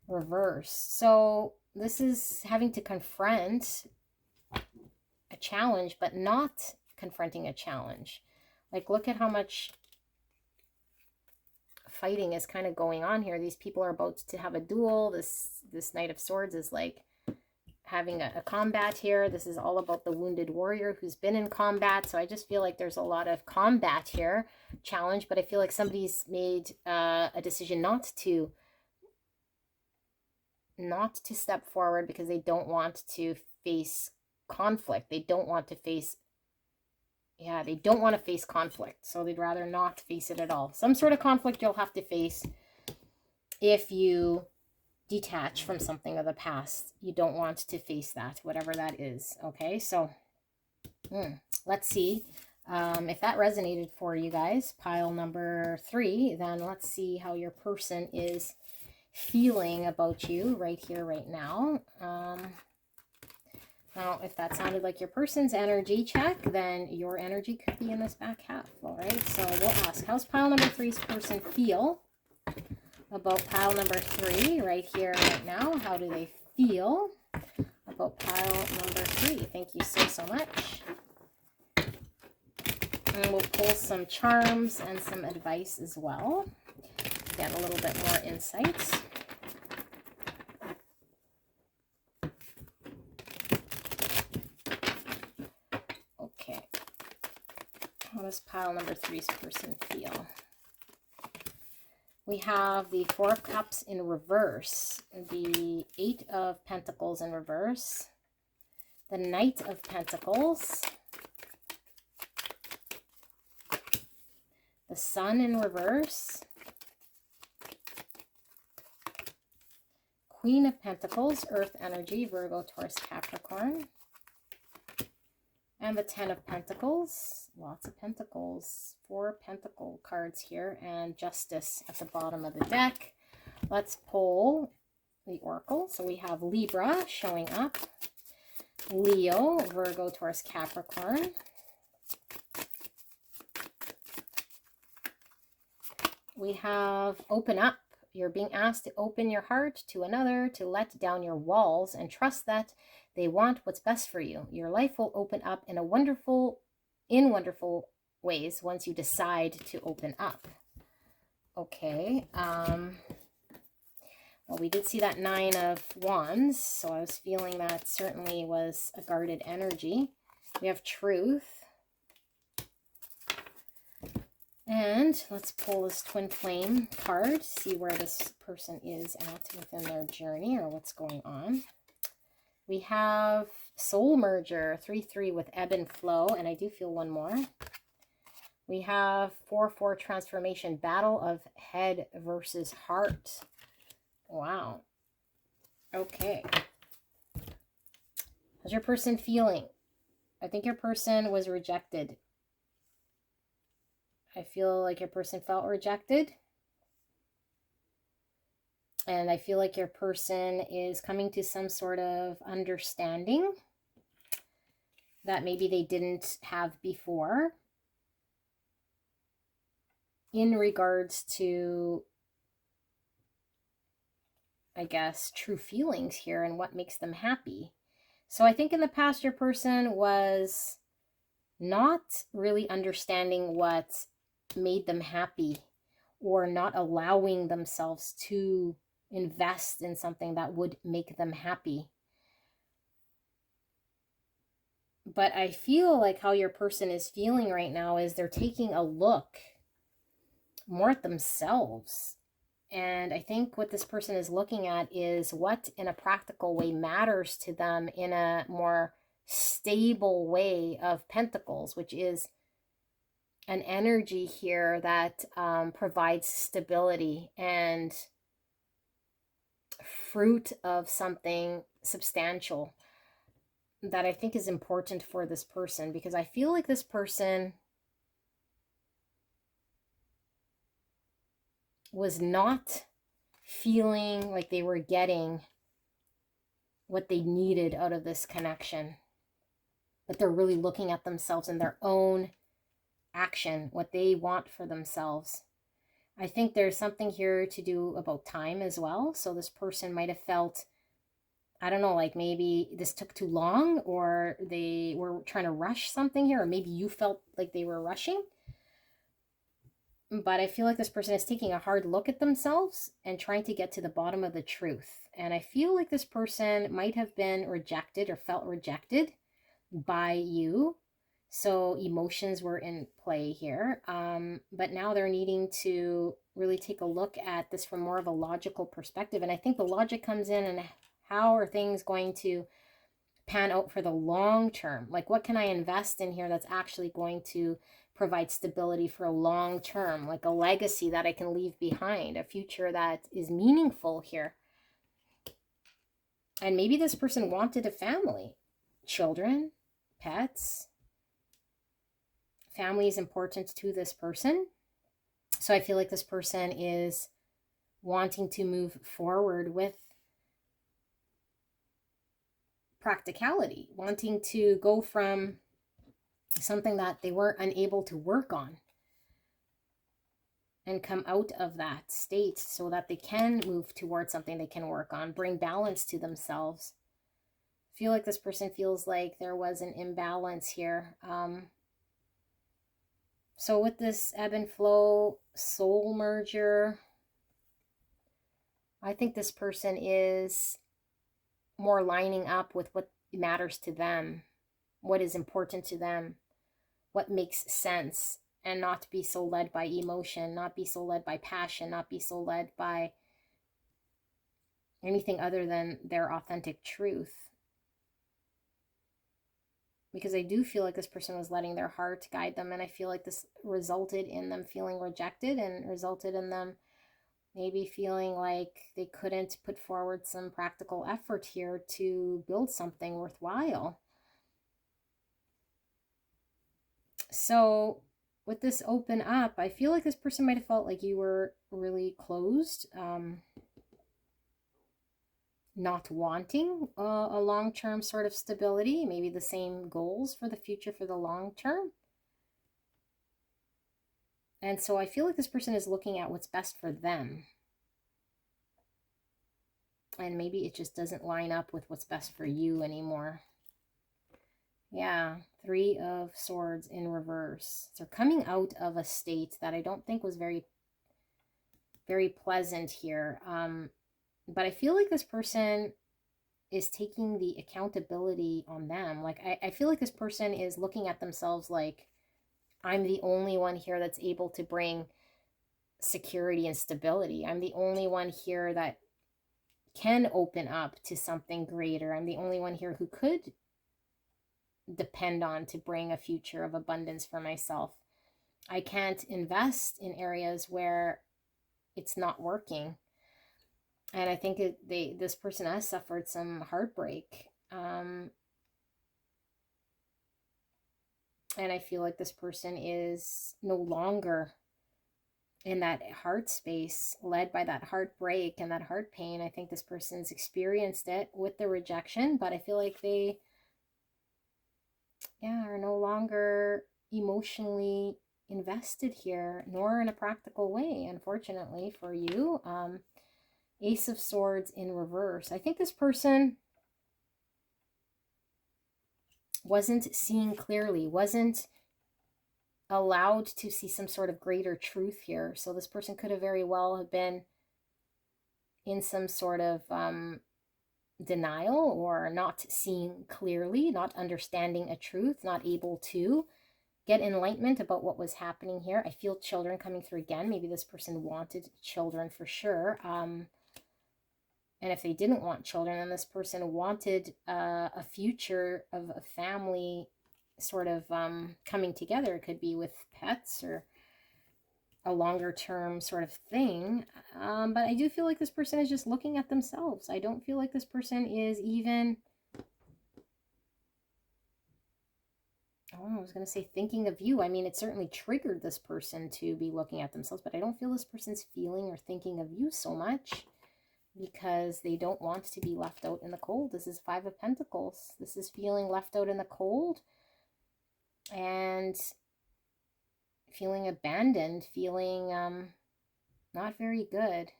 reverse. So this is having to confront a challenge, but not confronting a challenge. Like, look at how much fighting is kind of going on here. These people are about to have a duel. This Knight of Swords is like having a combat here. This is all about the wounded warrior who's been in combat. So I just feel like there's a lot of combat here, challenge, but I feel like somebody's made a decision not to step forward because they don't want to face conflict. They don't want to face, they don't want to face conflict. So they'd rather not face it at all. Some sort of conflict you'll have to face if you detach from something of the past. You don't want to face that, whatever that is. Okay, so let's see if that resonated for you guys. Pile number 3. Then let's see how your person is feeling about you right here, right now. Now, if that sounded like your person's energy check, then your energy could be in this back half. All right, so we'll ask, how's pile number 3's person feel about pile number 3 right here, right now? How do they feel about pile number 3? Thank you so much. And we'll pull some charms and some advice as well. Get a little bit more insights. Okay. How does pile number 3's person feel? We have the 4 of Cups in reverse, the 8 of Pentacles in reverse, the Knight of Pentacles, the Sun in reverse, Queen of Pentacles, Earth energy, Virgo, Taurus, Capricorn, and the 10 of Pentacles, lots of Pentacles, 4 Pentacle cards here, and Justice at the bottom of the deck. Let's pull the Oracle. So we have Libra showing up, Leo, Virgo, Taurus, Capricorn, we have Open Up. You're being asked to open your heart to another, to let down your walls and trust that they want what's best for you. Your life will open up in wonderful ways once you decide to open up. Okay. Well, we did see that 9 of Wands, so I was feeling that certainly was a guarded energy. We have Truth. And let's pull this Twin Flame card, see where this person is at within their journey or what's going on. We have Soul Merger, 3-3 with Ebb and Flow, and I do feel one more. We have 4-4 Transformation, Battle of Head versus Heart. Wow. Okay. How's your person feeling? I think your person was rejected. I feel like your person felt rejected. And I feel like your person is coming to some sort of understanding. that maybe they didn't have before in regards to, I guess, true feelings here and what makes them happy. So I think in the past, your person was not really understanding what made them happy, or not allowing themselves to invest in something that would make them happy. But I feel like how your person is feeling right now is they're taking a look more at themselves. And I think what this person is looking at is what in a practical way matters to them in a more stable way of pentacles, which is an energy here that provides stability and fruit of something substantial that I think is important for this person, because I feel like this person was not feeling like they were getting what they needed out of this connection, but they're really looking at themselves and their own action, what they want for themselves. I think there's something here to do about time as well. So this person might have felt, I don't know, like maybe this took too long, or they were trying to rush something here, or maybe you felt like they were rushing. But I feel like this person is taking a hard look at themselves and trying to get to the bottom of the truth. And I feel like this person might have been rejected or felt rejected by you. So emotions were in play here. But now they're needing to really take a look at this from more of a logical perspective. And I think the logic comes in, and how are things going to pan out for the long term? Like, what can I invest in here that's actually going to provide stability for a long term, like a legacy that I can leave behind, a future that is meaningful here? And maybe this person wanted a family, children, pets. Family is important to this person. So I feel like this person is wanting to move forward with practicality, wanting to go from something that they weren't unable to work on and come out of that state so that they can move towards something they can work on, bring balance to themselves. I feel like this person feels like there was an imbalance here. So with this ebb and flow soul merger, I think this person is more lining up with what matters to them, what is important to them, what makes sense, and not be so led by emotion, not be so led by passion, not be so led by anything other than their authentic truth. Because I do feel like this person was letting their heart guide them, and I feel like this resulted in them feeling rejected, and resulted in them maybe feeling like they couldn't put forward some practical effort here to build something worthwhile. So with this open up, I feel like this person might have felt like you were really closed, not wanting a long-term sort of stability, maybe the same goals for the future for the long term. And so I feel like this person is looking at what's best for them. And maybe it just doesn't line up with what's best for you anymore. Yeah, 3 of Swords in reverse. So coming out of a state that I don't think was very, very pleasant here. But I feel like this person is taking the accountability on them. Like, I feel like this person is looking at themselves like, I'm the only one here that's able to bring security and stability. I'm the only one here that can open up to something greater. I'm the only one here who could depend on to bring a future of abundance for myself. I can't invest in areas where it's not working. And I think this person has suffered some heartbreak. And I feel like this person is no longer in that heart space, led by that heartbreak and that heart pain. I think this person's experienced it with the rejection, but I feel like they yeah, are no longer emotionally invested here, nor in a practical way, unfortunately for you. Ace of Swords in reverse. I think this person wasn't seeing clearly, wasn't allowed to see some sort of greater truth here. So this person could have very well have been in some sort of denial, or not seeing clearly, not understanding a truth, not able to get enlightenment about what was happening here. I feel children coming through again. Maybe this person wanted children for sure. And if they didn't want children, then this person wanted a future of a family sort of coming together. It could be with pets or a longer term sort of thing. But I do feel like this person is just looking at themselves. I don't feel like this person is even, oh, I was going to say thinking of you. I mean, it certainly triggered this person to be looking at themselves, but I don't feel this person's feeling or thinking of you so much, because they don't want to be left out in the cold. This is Five of Pentacles. This is feeling left out in the cold and feeling abandoned, feeling not very good.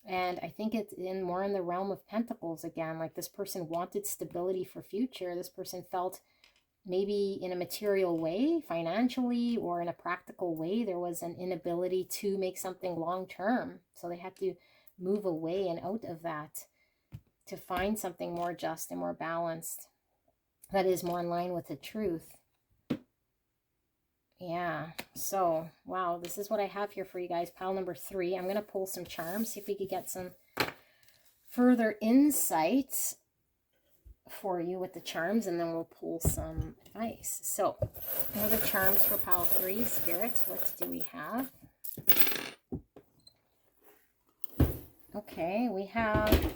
And I think it's more in the realm of Pentacles again. Like this person wanted stability for future. This person felt maybe in a material way, financially, or in a practical way, there was an inability to make something long term. So they had to move away and out of that to find something more just and more balanced, that is more in line with the truth. Yeah, so wow, this is what I have here for you guys. Pile number 3. I'm going to pull some charms, see if we could get some further insight for you with the charms, and then we'll pull some advice. So what are the charms for pile 3? Spirit, what do we have? Okay, we have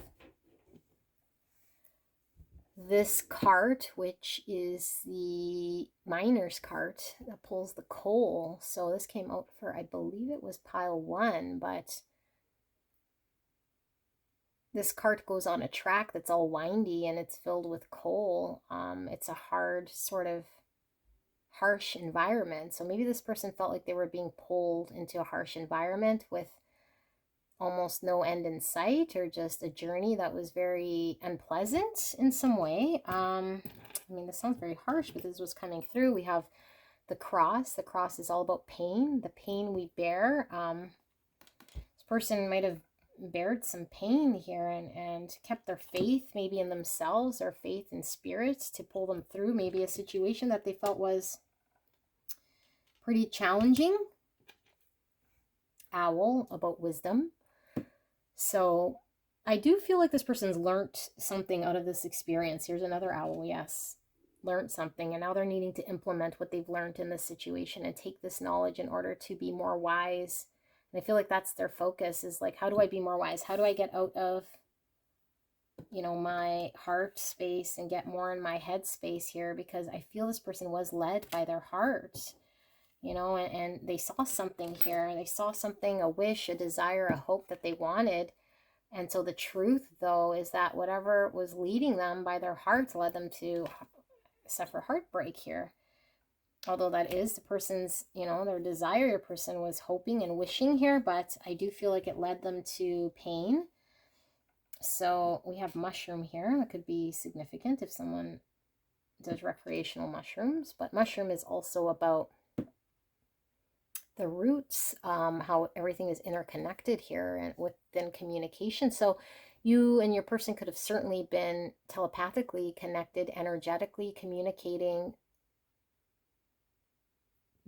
this cart, which is the miner's cart that pulls the coal. So this came out for, I believe it was pile 1, but this cart goes on a track that's all windy and it's filled with coal. It's a hard, sort of harsh environment. So maybe this person felt like they were being pulled into a harsh environment with almost no end in sight, or just a journey that was very unpleasant in some way. I mean, this sounds very harsh, but this was coming through. We have the cross. The cross is all about pain, the pain we bear. This person might have bared some pain here and kept their faith maybe in themselves, or faith in spirit to pull them through maybe a situation that they felt was pretty challenging. Owl, about wisdom. So I do feel like this person's learned something out of this experience. Here's another owl, yes. Learned something, and now they're needing to implement what they've learned in this situation and take this knowledge in order to be more wise. And I feel like that's their focus, is like, how do I be more wise? How do I get out of, you know, my heart space and get more in my head space here? Because I feel this person was led by their heart, you know, and they saw something here. They saw something, a wish, a desire, a hope that they wanted. And so the truth, though, is that whatever was leading them by their hearts led them to suffer heartbreak here. Although that is the person's, you know, their desire, your person was hoping and wishing here, but I do feel like it led them to pain. So we have mushroom here. That could be significant if someone does recreational mushrooms, but mushroom is also about the roots, how everything is interconnected here and within communication. So you and your person could have certainly been telepathically connected, energetically communicating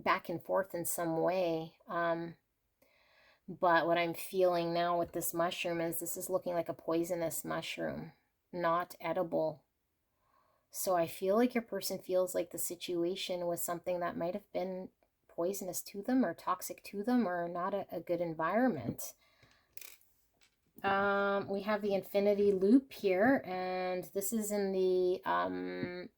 back and forth in some way. But what I'm feeling now with this mushroom is this is looking like a poisonous mushroom, not edible. So I feel like your person feels like the situation was something that might have been poisonous to them, or toxic to them, or not a good environment. We have the infinity loop here, and this is in the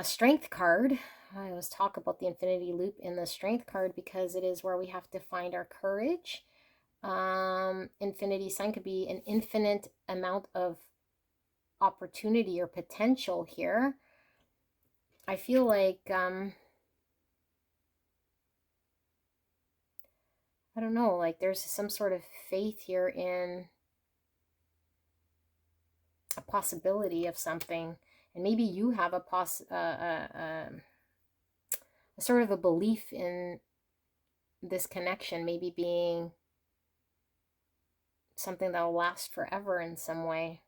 strength card. I always talk about the infinity loop in the strength card because it is where we have to find our courage. Infinity sign could be an infinite amount of opportunity or potential here. I feel like, I don't know, like there's some sort of faith here in a possibility of something. And maybe you have a sort of a belief in this connection maybe being something that'll last forever in some way.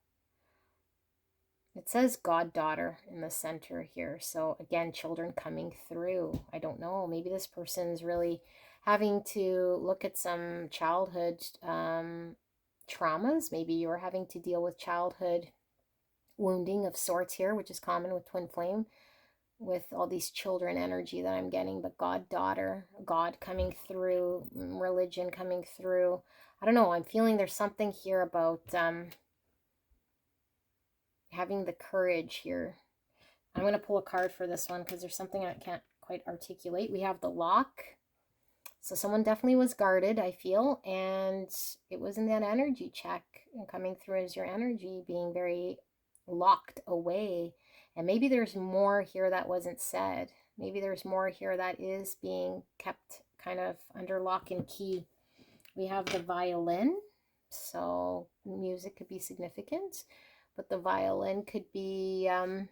It says goddaughter in the center here. So again, children coming through. I don't know. Maybe this person's really having to look at some childhood traumas. Maybe you're having to deal with childhood wounding of sorts here, which is common with twin flame, with all these children energy that I'm getting. But goddaughter, God coming through, religion coming through. I don't know. I'm feeling there's something here about having the courage here. I'm going to pull a card for this one because there's something I can't quite articulate. We have the lock. So someone definitely was guarded, I feel, and it was in that energy check and coming through as your energy being very locked away. And maybe there's more here that wasn't said. Maybe there's more here that is being kept kind of under lock and key. We have the violin. So music could be significant. But the violin could be, you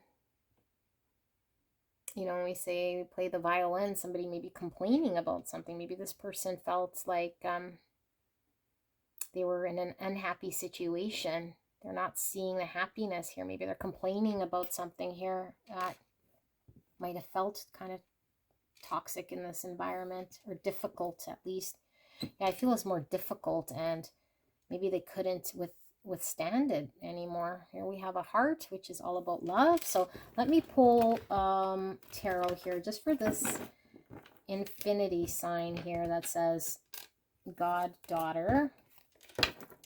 know, when we say play the violin, somebody may be complaining about something. Maybe this person felt like they were in an unhappy situation. They're not seeing the happiness here. Maybe they're complaining about something here that might have felt kind of toxic in this environment, or difficult at least. Yeah, I feel it's more difficult, and maybe they couldn't withstand it anymore. Here we have a heart, which is all about love. So let me pull tarot here just for this infinity sign here that says goddaughter.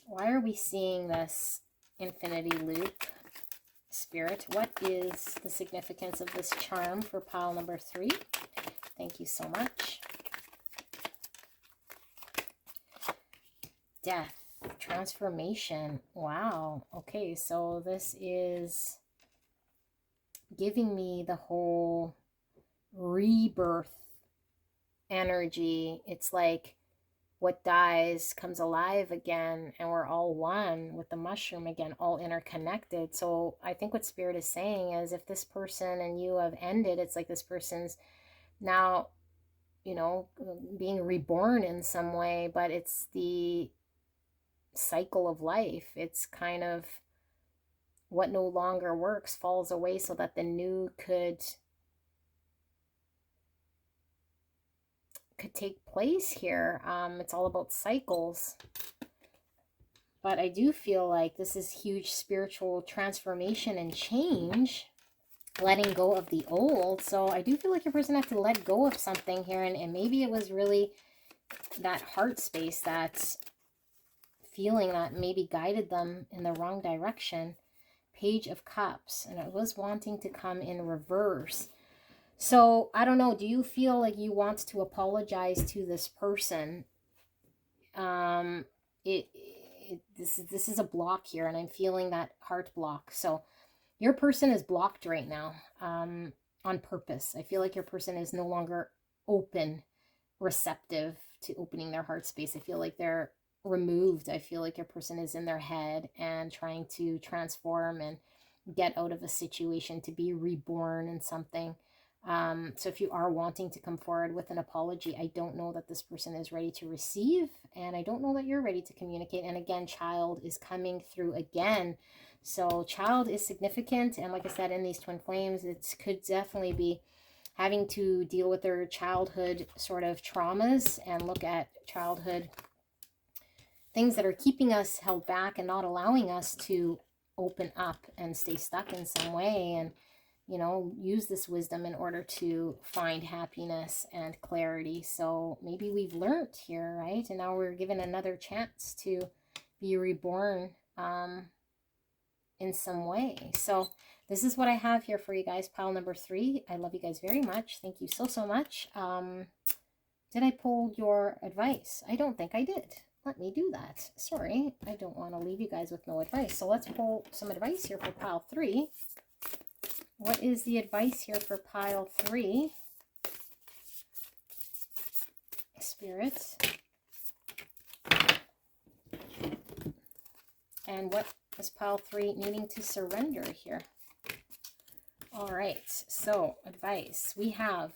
Why are we seeing this infinity loop? Spirit, what is the significance of this charm for pile number 3? Thank you so much. Death. Transformation. Wow. Okay, so this is giving me the whole rebirth energy. It's like what dies comes alive again, and we're all one with the mushroom again, all interconnected. So I think what Spirit is saying is if this person and you have ended, it's like this person's now, you know, being reborn in some way, but it's the cycle of life. It's kind of what no longer works falls away so that the new could take place here. It's all about cycles, but I do feel like this is huge spiritual transformation and change, letting go of the old. So I do feel like your person had to let go of something here, and maybe it was really that heart space, that feeling that maybe guided them in the wrong direction. Page of Cups, and it was wanting to come in reverse. So I don't know, do you feel like you want to apologize to this person? This is a block here, and I'm feeling that heart block. So your person is blocked right now, on purpose. I feel like your person is no longer open, receptive to opening their heart space. I feel like they're removed. I feel like your person is in their head and trying to transform and get out of a situation to be reborn in something. So if you are wanting to come forward with an apology, I don't know that this person is ready to receive, and I don't know that you're ready to communicate. And again, child is coming through again. So child is significant, and like I said, in these twin flames, it could definitely be having to deal with their childhood sort of traumas and look at childhood things that are keeping us held back and not allowing us to open up and stay stuck in some way, and, you know, use this wisdom in order to find happiness and clarity. So maybe we've learned here, right? And now we're given another chance to be reborn in some way. So this is what I have here for you guys, pile number 3. I love you guys very much. Thank you so much. Did I pull your advice? I don't think I did. let me do that. Sorry, I don't want to leave you guys with no advice. So let's pull some advice here for pile 3. What is the advice here for pile 3? Spirit. And what is pile 3 needing to surrender here? All right, so advice. We have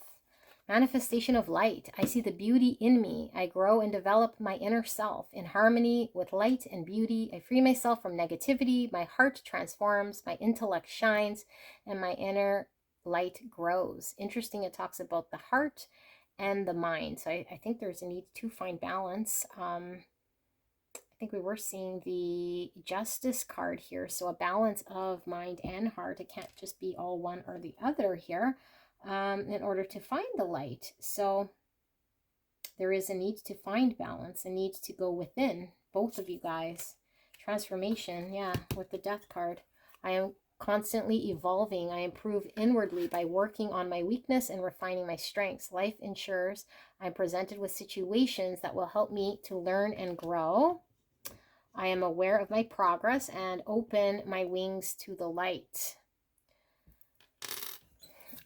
manifestation of light. I see the beauty in me. I grow and develop my inner self in harmony with light and beauty. I free myself from negativity. My heart transforms. My intellect shines. And my inner light grows. Interesting, it talks about the heart and the mind. So I think there's a need to find balance. I think we were seeing the Justice card here. So a balance of mind and heart. It can't just be all one or the other here in order to find the light. So there is a need to find balance, a need to go within, both of you guys. Transformation, yeah, with the Death card. I am constantly evolving. I improve inwardly by working on my weakness and refining my strengths. Life ensures I'm presented with situations that will help me to learn and grow. I am aware of my progress and open my wings to the light.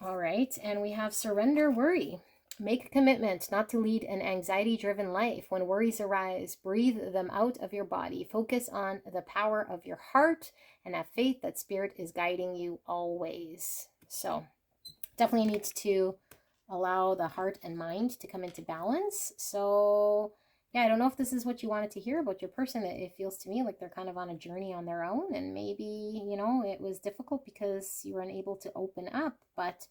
All right, and we have surrender worry. Make a commitment not to lead an anxiety-driven life. When worries arise, breathe them out of your body. Focus on the power of your heart and have faith that Spirit is guiding you always. So definitely needs to allow the heart and mind to come into balance. So yeah, I don't know if this is what you wanted to hear about your person. It feels to me like they're kind of on a journey on their own, and maybe, you know, it was difficult because you were unable to open up, but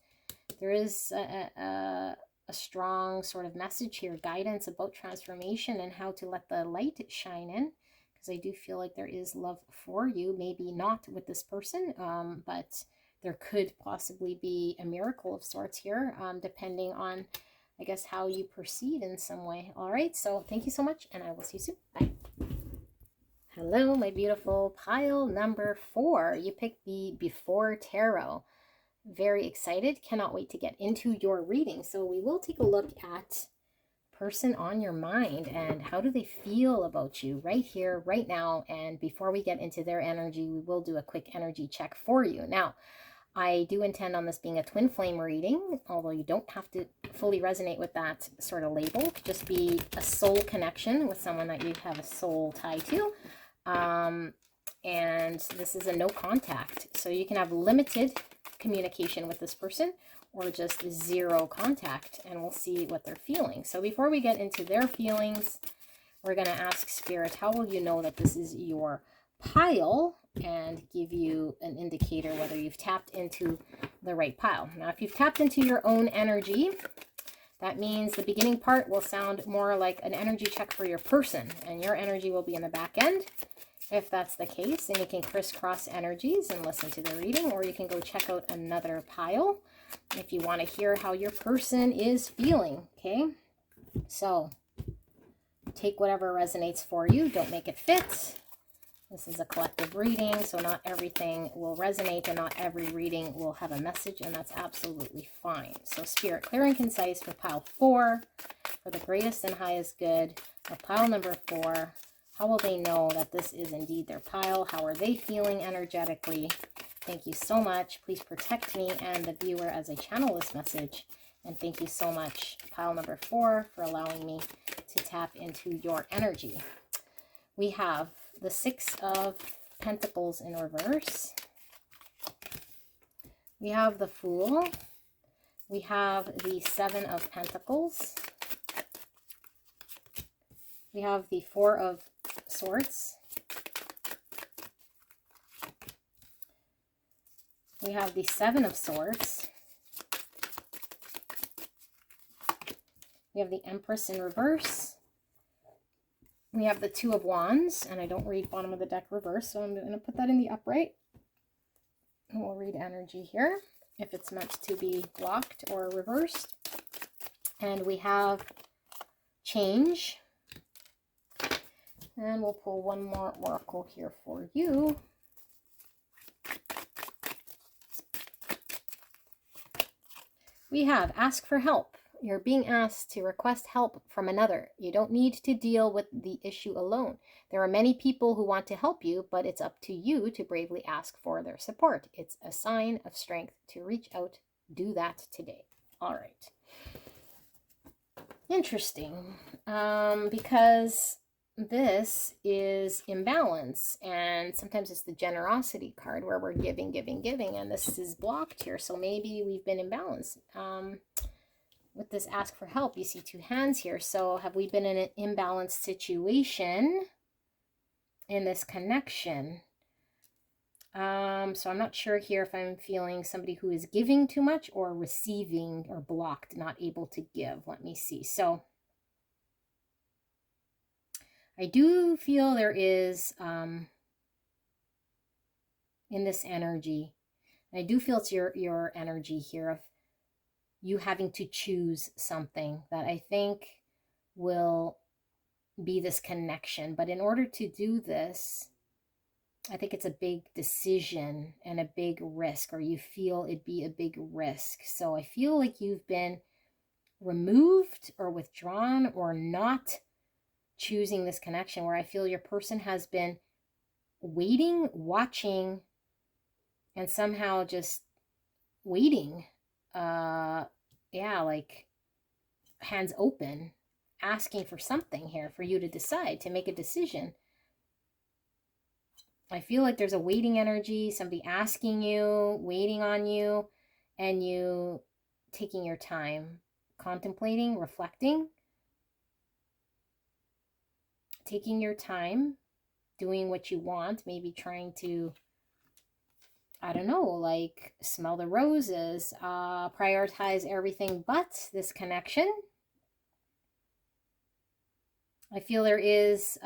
there is a strong sort of message here, guidance about transformation and how to let the light shine in, because I do feel like there is love for you, maybe not with this person, but there could possibly be a miracle of sorts here, depending on, I guess, how you proceed in some way. All right, so thank you so much, and I will see you soon. Bye. Hello, my beautiful pile number 4. You picked the Before Tarot. Very excited. Cannot wait to get into your reading. So we will take a look at person on your mind and how do they feel about you right here, right now. And before we get into their energy, we will do a quick energy check for you. Now, I do intend on this being a twin flame reading, although you don't have to fully resonate with that sort of label. It could just be a soul connection with someone that you have a soul tie to. And this is a no contact. So you can have limited communication with this person or just 0 contact, and we'll see what they're feeling. So before we get into their feelings, we're going to ask Spirit, how will you know that this is your pile, and give you an indicator whether you've tapped into the right pile. Now, if you've tapped into your own energy, that means the beginning part will sound more like an energy check for your person, and your energy will be in the back end. If that's the case, then you can crisscross energies and listen to the reading, or you can go check out another pile if you want to hear how your person is feeling, okay? So take whatever resonates for you. Don't make it fit. This is a collective reading, so not everything will resonate and not every reading will have a message, and that's absolutely fine. So Spirit, clear and concise for pile 4, for the greatest and highest good of pile number 4. How will they know that this is indeed their pile? How are they feeling energetically? Thank you so much. Please protect me and the viewer as I channel this message. And thank you so much, pile number 4, for allowing me to tap into your energy. We have the 6 of Pentacles in reverse. We have the Fool. We have the 7 of Pentacles. We have the 4 of Swords. We have the 7 of Swords. We have the Empress in reverse. We have the 2 of Wands, and I don't read bottom of the deck reverse, so I'm going to put that in the upright. And we'll read energy here, if it's meant to be blocked or reversed. And we have Change. And we'll pull one more oracle here for you. We have Ask for Help. You're being asked to request help from another. You don't need to deal with the issue alone. There are many people who want to help you, but it's up to you to bravely ask for their support. It's a sign of strength to reach out. Do that today. All right. Interesting. Because this is imbalance, and sometimes it's the generosity card where we're giving, and this is blocked here. So maybe we've been imbalanced. With this ask for help, you see 2 hands here. So have we been in an imbalanced situation in this connection? So I'm not sure here if I'm feeling somebody who is giving too much or receiving or blocked, not able to give. Let me see. So I do feel there is, in this energy, I do feel it's your energy here of you having to choose something that I think will be this connection. But in order to do this, I think it's a big decision and a big risk, or you feel it'd be a big risk. So I feel like you've been removed or withdrawn or not choosing this connection, where I feel your person has been waiting, watching, and somehow just waiting. Yeah, like hands open, asking for something here for you to decide, to make a decision. I feel like there's a waiting energy, somebody asking you, waiting on you, and you taking your time, contemplating, reflecting, taking your time, doing what you want, maybe trying to, I don't know, like smell the roses, prioritize everything but this connection. I feel there is,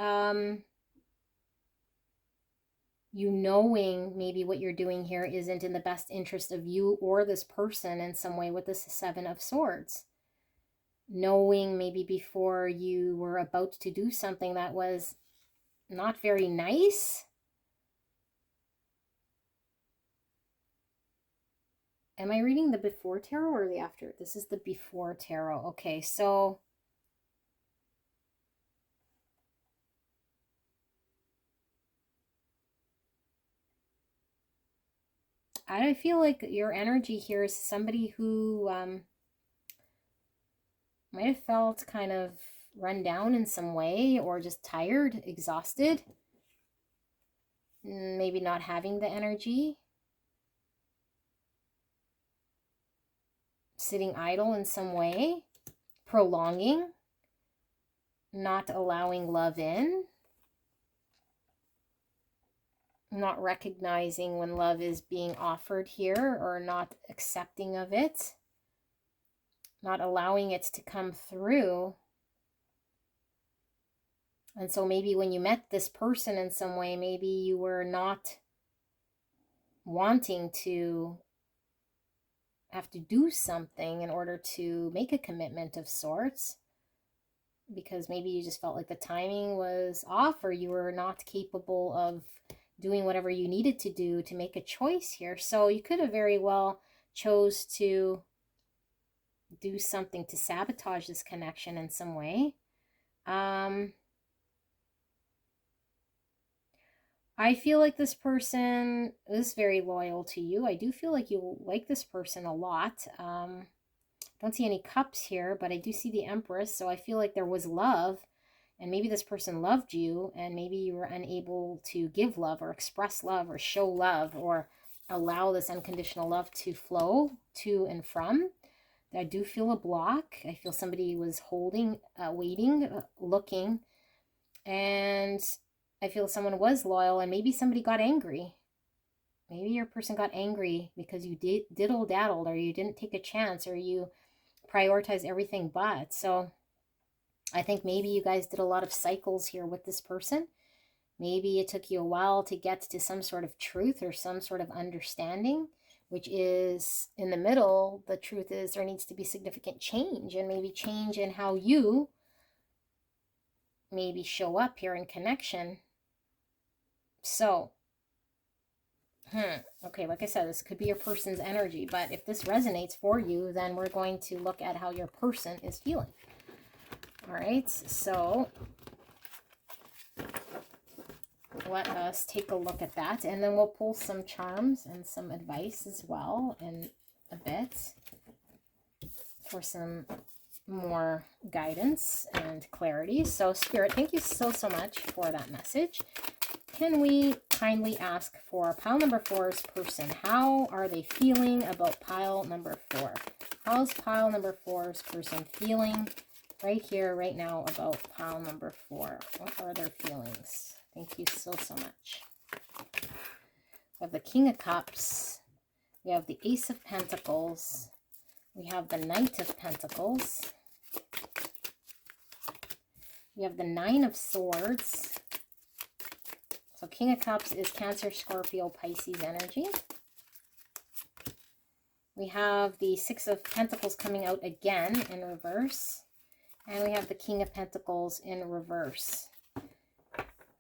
you knowing maybe what you're doing here isn't in the best interest of you or this person in some way with this 7 of Swords. Knowing maybe before you were about to do something that was not very nice. Am I reading the before tarot or the after? This is the before tarot. Okay, so I feel like your energy here is somebody who might have felt kind of run down in some way, or just tired, exhausted, maybe not having the energy, sitting idle in some way, prolonging, not allowing love in, not recognizing when love is being offered here, or not accepting of it, not allowing it to come through. And so maybe when you met this person in some way, maybe you were not wanting to have to do something in order to make a commitment of sorts, because maybe you just felt like the timing was off, or you were not capable of doing whatever you needed to do to make a choice here. So you could have very well chose to do something to sabotage this connection in some way. I feel like this person is very loyal to you. I do feel like you like this person a lot. Don't see any cups here, but I do see the Empress. So I feel like there was love, and maybe this person loved you, and maybe you were unable to give love or express love or show love or allow this unconditional love to flow to and from. I do feel a block. I feel somebody was holding, waiting, looking, and I feel someone was loyal, and maybe somebody got angry. Maybe your person got angry because you diddle-daddled, or you didn't take a chance, or you prioritized everything but. So I think maybe you guys did a lot of cycles here with this person. Maybe it took you a while to get to some sort of truth or some sort of understanding, which is in the middle. The truth is there needs to be significant change, and maybe change in how you maybe show up here in connection. So Okay, like I said, this could be your person's energy, but if this resonates for you, then we're going to look at how your person is feeling. All right, so let us take a look at that, and then we'll pull some charms and some advice as well in a bit for some more guidance and clarity. So Spirit, thank you so much for that message. Can we kindly ask for pile number 4's person? How are they feeling about pile number 4? How's pile number 4's person feeling right here, right now about pile number 4? What are their feelings? Thank you so much. We have the King of Cups. We have the Ace of Pentacles. We have the Knight of Pentacles. We have the Nine of Swords. So King of Cups is Cancer, Scorpio, Pisces energy. We have the Six of Pentacles coming out again in reverse. And we have the King of Pentacles in reverse.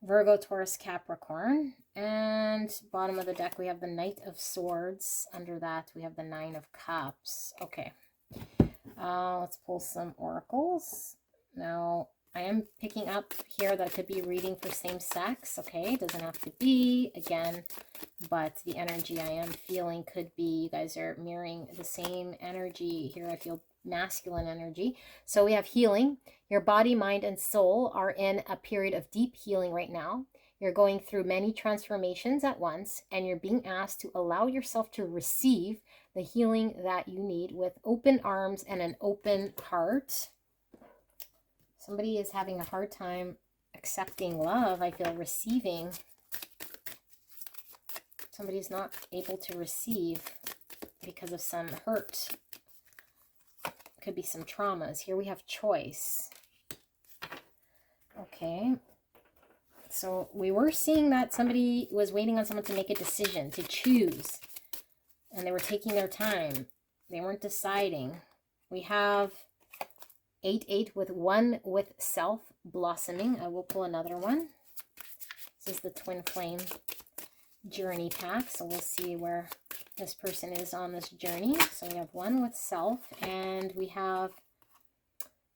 Virgo, Taurus, Capricorn. And bottom of the deck, we have the Knight of Swords. Under that, we have the Nine of Cups. Okay. Let's pull some oracles. Now, I am picking up here that it could be reading for same sex. Okay, it doesn't have to be, again, but the energy I am feeling could be, you guys are mirroring the same energy here. I feel masculine energy. So we have healing. Your body, mind, and soul are in a period of deep healing right now. You're going through many transformations at once, and you're being asked to allow yourself to receive the healing that you need with open arms and an open heart. Somebody is having a hard time accepting love. I feel receiving. Somebody's not able to receive because of some hurt. Could be some traumas. Here we have choice. Okay. So we were seeing that somebody was waiting on someone to make a decision, to choose. And they were taking their time. They weren't deciding. We have 8 with 1 with self blossoming. I will pull another one. This is the Twin Flame journey pack. So we'll see where this person is on this journey. So we have 1 with self, and we have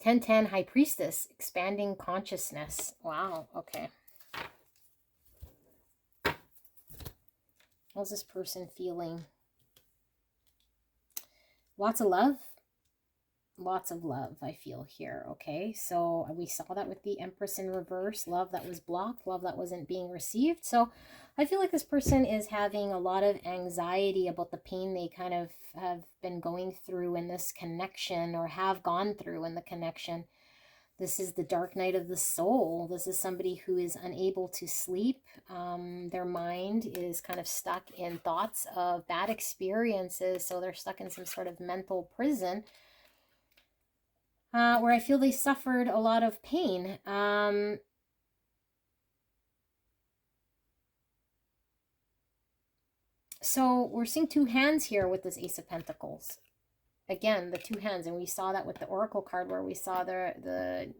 10 High Priestess, expanding consciousness. Wow. Okay. How's this person feeling? Lots of love. Lots of love, I feel here. Okay, so we saw that with the Empress in reverse. Love that was blocked, love that wasn't being received. So I feel like this person is having a lot of anxiety about the pain they kind of have been going through in this connection, or have gone through in the connection. This is the dark night of the soul. This is somebody who is unable to sleep. Their mind is kind of stuck in thoughts of bad experiences. So they're stuck in some sort of mental prison where I feel they suffered a lot of pain. So we're seeing 2 hands here with this Ace of Pentacles. Again, the 2 hands, and we saw that with the Oracle card where we saw the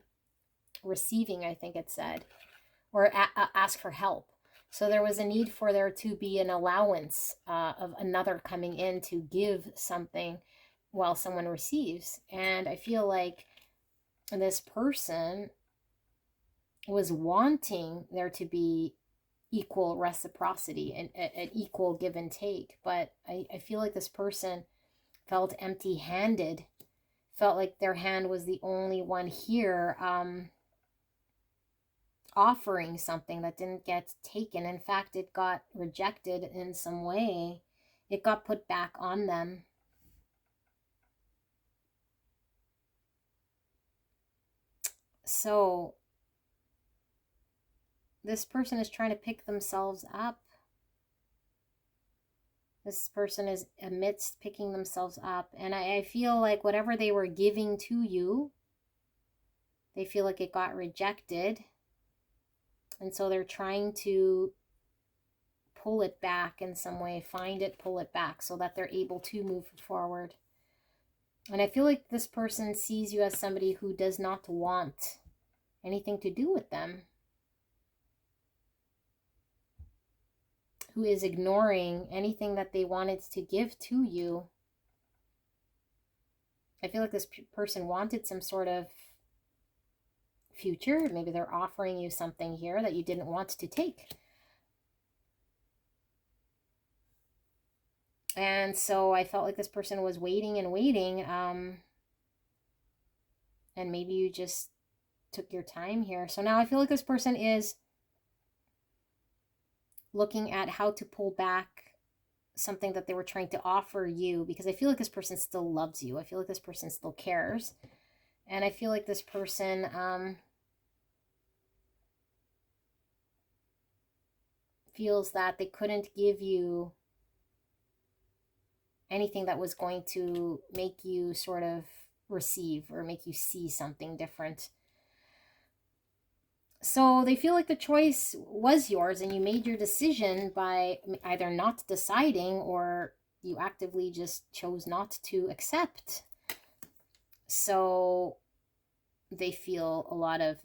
receiving, I think it said, or ask for help. So there was a need for there to be an allowance of another coming in to give something while someone receives. And I feel like this person was wanting there to be equal reciprocity and an equal give and take. But I feel like this person felt empty-handed, felt like their hand was the only one here offering something that didn't get taken. In fact, it got rejected in some way. It got put back on them. So this person is trying to pick themselves up. This person is amidst picking themselves up. And I feel like whatever they were giving to you, they feel like it got rejected. And so they're trying to pull it back in some way, find it, pull it back so that they're able to move forward. And I feel like this person sees you as somebody who does not want anything to do with them. who is ignoring anything that they wanted to give to you. I feel like this person wanted some sort of future. Maybe they're offering you something here that you didn't want to take. And so I felt like this person was waiting and waiting. And maybe you just took your time here. So now I feel like this person is looking at how to pull back something that they were trying to offer you, because I feel like this person still loves you. I feel like this person still cares. And I feel like this person feels that they couldn't give you anything that was going to make you sort of receive or make you see something different. So they feel like the choice was yours and you made your decision by either not deciding or you actively just chose not to accept. So they feel a lot of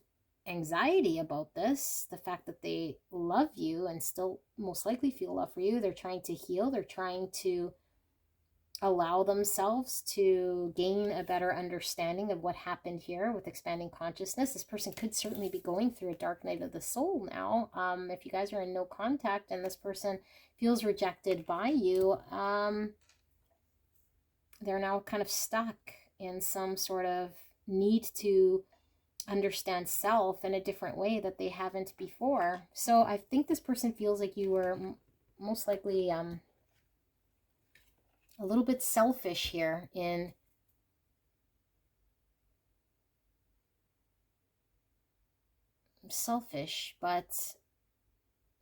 anxiety about this, the fact that they love you and still most likely feel love for you. They're trying to heal. They're trying to allow themselves to gain a better understanding of what happened here with expanding consciousness. This person could certainly be going through a dark night of the soul now. If you guys are in no contact and this person feels rejected by you, they're now kind of stuck in some sort of need to understand self in a different way that they haven't before. So I think this person feels like you were most likely a little bit selfish here in but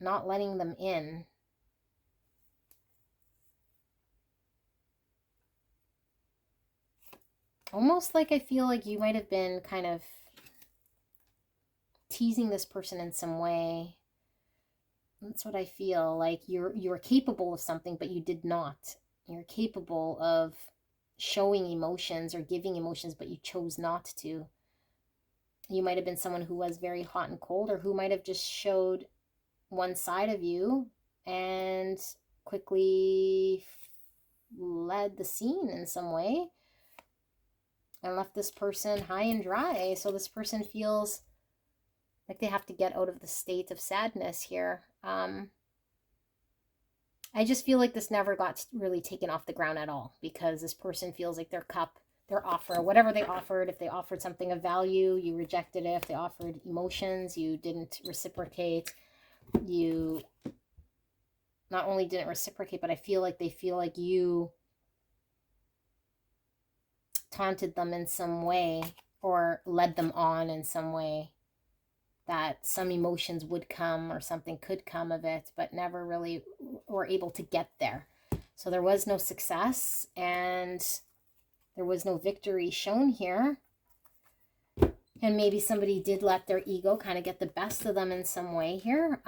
not letting them in. Almost like I feel like you might have been kind of teasing this person in some way. That's what I feel like. You're capable of something, but you did not. You're capable of showing emotions or giving emotions, but you chose not to. You might have been someone who was very hot and cold, or who might have just showed one side of you and quickly led the scene in some way and left this person high and dry. So this person feels like they have to get out of the state of sadness here. I just feel like this never got really taken off the ground at all, because this person feels like their cup, their offer, whatever they offered, if they offered something of value, you rejected it. If they offered emotions, you didn't reciprocate. You not only didn't reciprocate, but I feel like they feel like you taunted them in some way or led them on in some way, that some emotions would come or something could come of it, but never really were able to get there. So there was no success and there was no victory shown here. And maybe somebody did let their ego kind of get the best of them in some way here.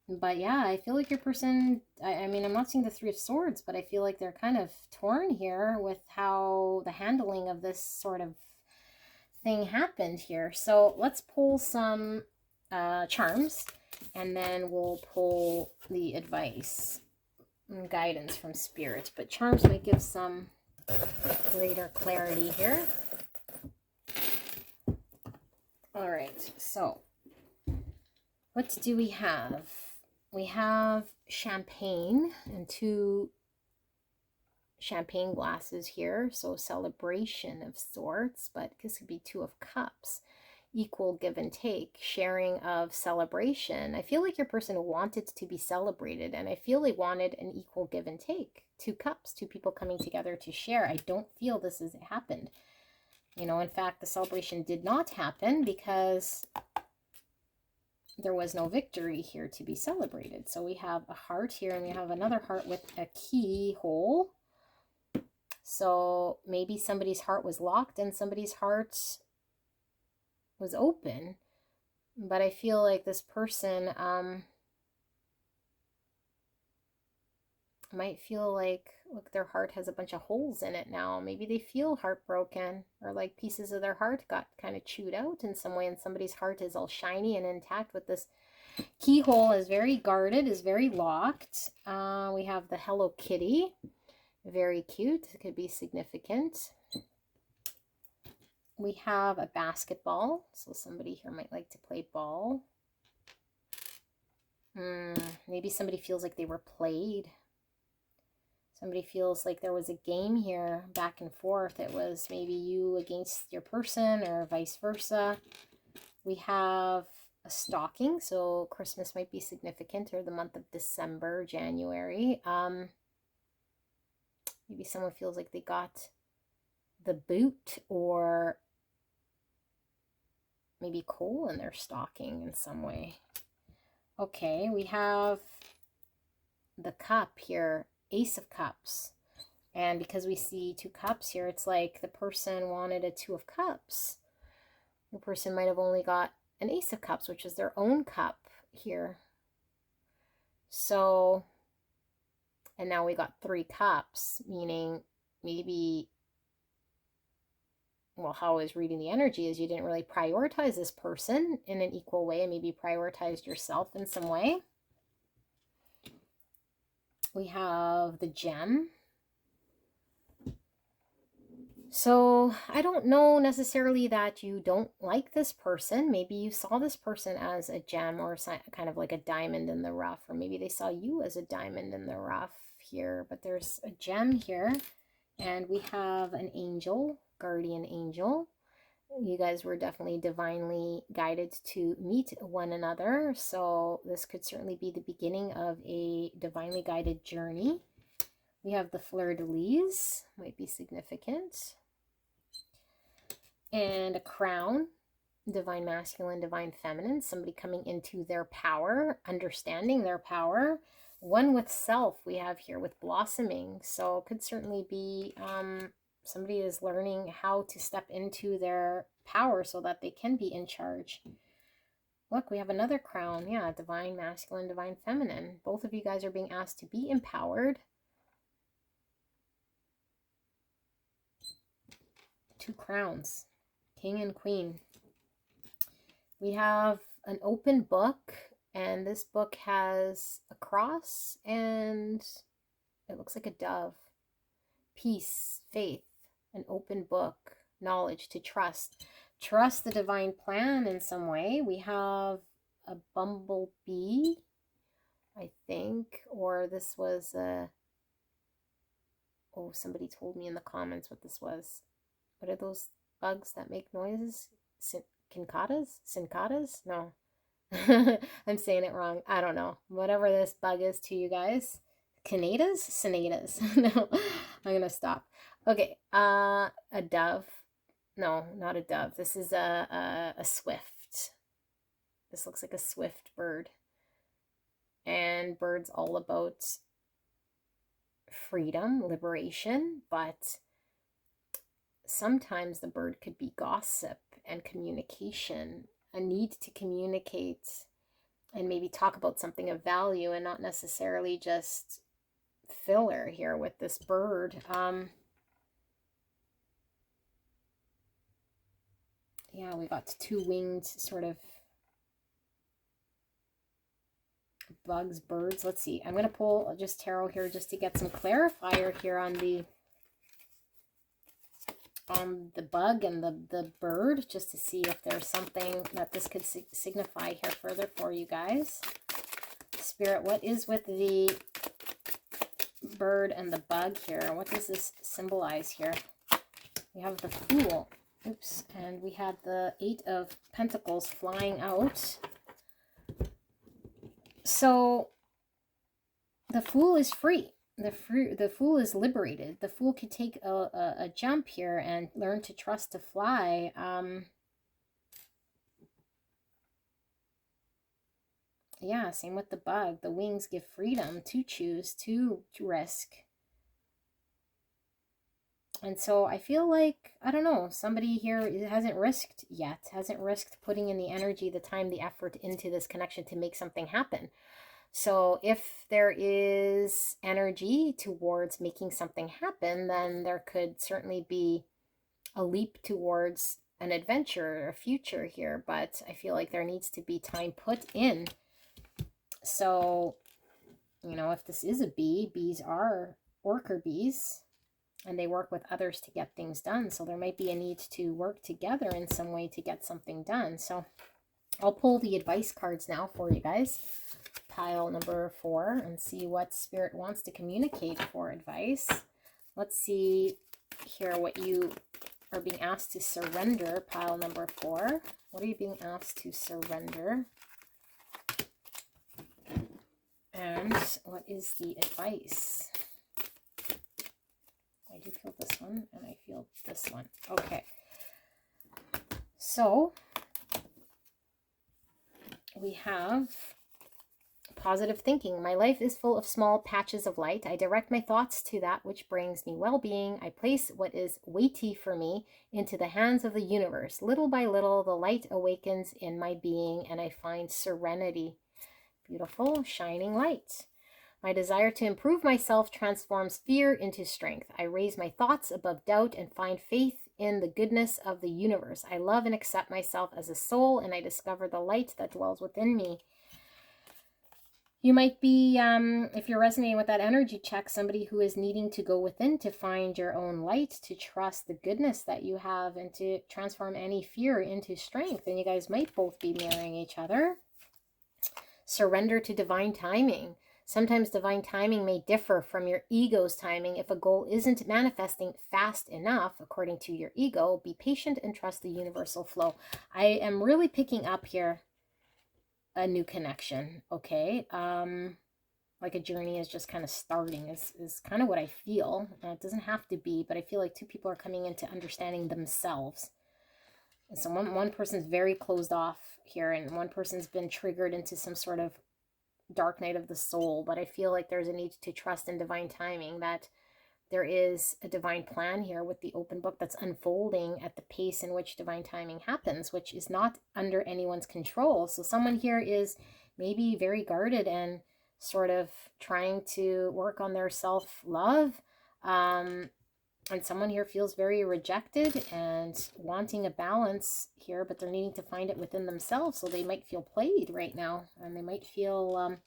But yeah, I feel like your person, I mean, I'm not seeing the Three of Swords, but I feel like they're kind of torn here with how the handling of this sort of thing happened here. So let's pull some charms, and then we'll pull the advice and guidance from Spirit. But charms might give some greater clarity here. All right, so what do we have? We have champagne and 2 champagne glasses here, so celebration of sorts, but this could be 2 of cups, equal give and take, sharing of celebration. I feel like your person wanted to be celebrated, and I feel they wanted an equal give and take. 2 cups, 2 people coming together to share. I don't feel this has happened. You know, in fact, the celebration did not happen because there was no victory here to be celebrated. So we have a heart here, and we have another heart with a keyhole. So maybe somebody's heart was locked and somebody's heart was open. But I feel like this person might feel like, look, their heart has a bunch of holes in it now. Maybe they feel heartbroken, or like pieces of their heart got kind of chewed out in some way, and somebody's heart is all shiny and intact with this Keyhole is very guarded, is very locked. We have the Hello Kitty. Very cute. It could be significant. We have a basketball. So somebody here might like to play ball. Maybe somebody feels like they were played. Somebody feels like there was a game here, back and forth. It was maybe you against your person or vice versa. We have a stocking, so Christmas might be significant, or the month of December, January. Maybe someone feels like they got the boot, or maybe coal in their stocking in some way. Okay, we have the cup here, Ace of Cups. And because we see 2 cups here, it's like the person wanted a 2 of Cups. The person might have only got an Ace of Cups, which is their own cup here. So, and now we got 3 cups, meaning maybe, well, how I was reading the energy is you didn't really prioritize this person in an equal way, and maybe prioritized yourself in some way. We have the gem. So I don't know necessarily that you don't like this person. Maybe you saw this person as a gem, or kind of like a diamond in the rough, or maybe they saw you as a diamond in the rough here. But there's a gem here, and we have an angel, guardian angel. You guys were definitely divinely guided to meet one another. So this could certainly be the beginning of a divinely guided journey. We have the fleur-de-lis, might be significant. And a crown, divine masculine, divine feminine, somebody coming into their power, understanding their power. One with self we have here with blossoming. So it could certainly be somebody is learning how to step into their power so that they can be in charge. Look, we have another crown. Yeah, divine masculine, divine feminine. Both of you guys are being asked to be empowered. 2 crowns, king and queen. We have an open book, and this book has a cross, and it looks like a dove. Peace, faith, an open book, knowledge, to trust. Trust the divine plan in some way. We have a bumblebee, I think, or this was a, oh, somebody told me in the comments what this was. What are those bugs that make noises? Cincadas? Cincadas? No. I'm saying it wrong. I don't know. Whatever this bug is to you guys. Canadas? Cinedas. No, I'm going to stop. Okay. A dove. No, not a dove. This is a swift. This looks like a swift bird. And birds all about freedom, liberation, but sometimes the bird could be gossip and communication, a need to communicate and maybe talk about something of value, and not necessarily just filler here with this bird. Yeah, we got 2 winged sort of bugs, birds. Let's see. I'm going to pull just tarot here just to get some clarifier here on the bug and the bird, just to see if there's something that this could signify here further for you guys. Spirit, what is with the bird and the bug here? What does this symbolize here? We have the Fool. Oops. And we had the 8 of Pentacles flying out. So the Fool is free. The Fool is liberated. The Fool could take a jump here and learn to trust to fly. Yeah, same with the bug. The wings give freedom to choose, to risk. And so I feel like, I don't know, somebody here hasn't risked yet, hasn't risked putting in the energy, the time, the effort into this connection to make something happen. So if there is energy towards making something happen, then there could certainly be a leap towards an adventure or a future here. But I feel like there needs to be time put in So, you know, if this is a bee, bees are worker bees, and they work with others to get things done. So there might be a need to work together in some way to get something done. So I'll pull the advice cards now for you guys, pile number 4, and see what Spirit wants to communicate for advice. Let's see here what you are being asked to surrender, pile number 4. What are you being asked to surrender? And what is the advice? I do feel this one, and I feel this one. Okay. So we have positive thinking. My life is full of small patches of light. I direct my thoughts to that which brings me well-being. I place what is weighty for me into the hands of the universe. Little by little, the light awakens in my being, and I find serenity. Beautiful, shining light. My desire to improve myself transforms fear into strength. I raise my thoughts above doubt and find faith in the goodness of the universe. I love and accept myself as a soul, and I discover the light that dwells within me. You might be, if you're resonating with that energy check, somebody who is needing to go within to find your own light, to trust the goodness that you have, and to transform any fear into strength. And you guys might both be mirroring each other. Surrender to divine timing. Sometimes divine timing may differ from your ego's timing. If a goal isn't manifesting fast enough, according to your ego, be patient and trust the universal flow. I am really picking up here a new connection, okay? Like a journey is just kind of starting is kind of what I feel. It doesn't have to be, but I feel like 2 people are coming into understanding themselves. And so one person's very closed off here, and one person's been triggered into some sort of dark night of the soul. But I feel like there's a need to trust in divine timing, that there is a divine plan here with the open book that's unfolding at the pace in which divine timing happens, which is not under anyone's control. So someone here is maybe very guarded and sort of trying to work on their self-love. And someone here feels very rejected and wanting a balance here, but they're needing to find it within themselves. So they might feel played right now, and they might feel,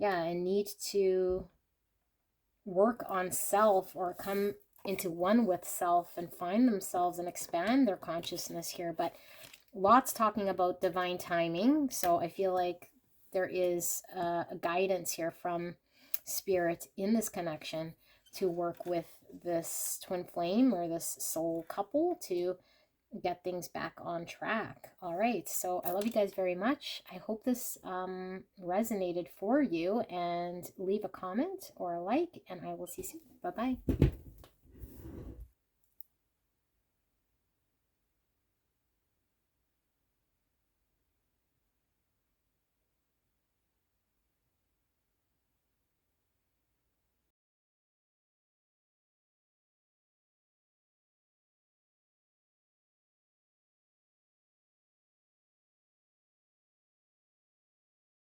a need to work on self, or come into one with self and find themselves and expand their consciousness here. But lots talking about divine timing. So I feel like there is a guidance here from Spirit in this connection to work with this twin flame or this soul couple to get things back on track. All right, so I love you guys very much. I hope this resonated for you, and leave a comment or a like, and I will see you soon. Bye-bye.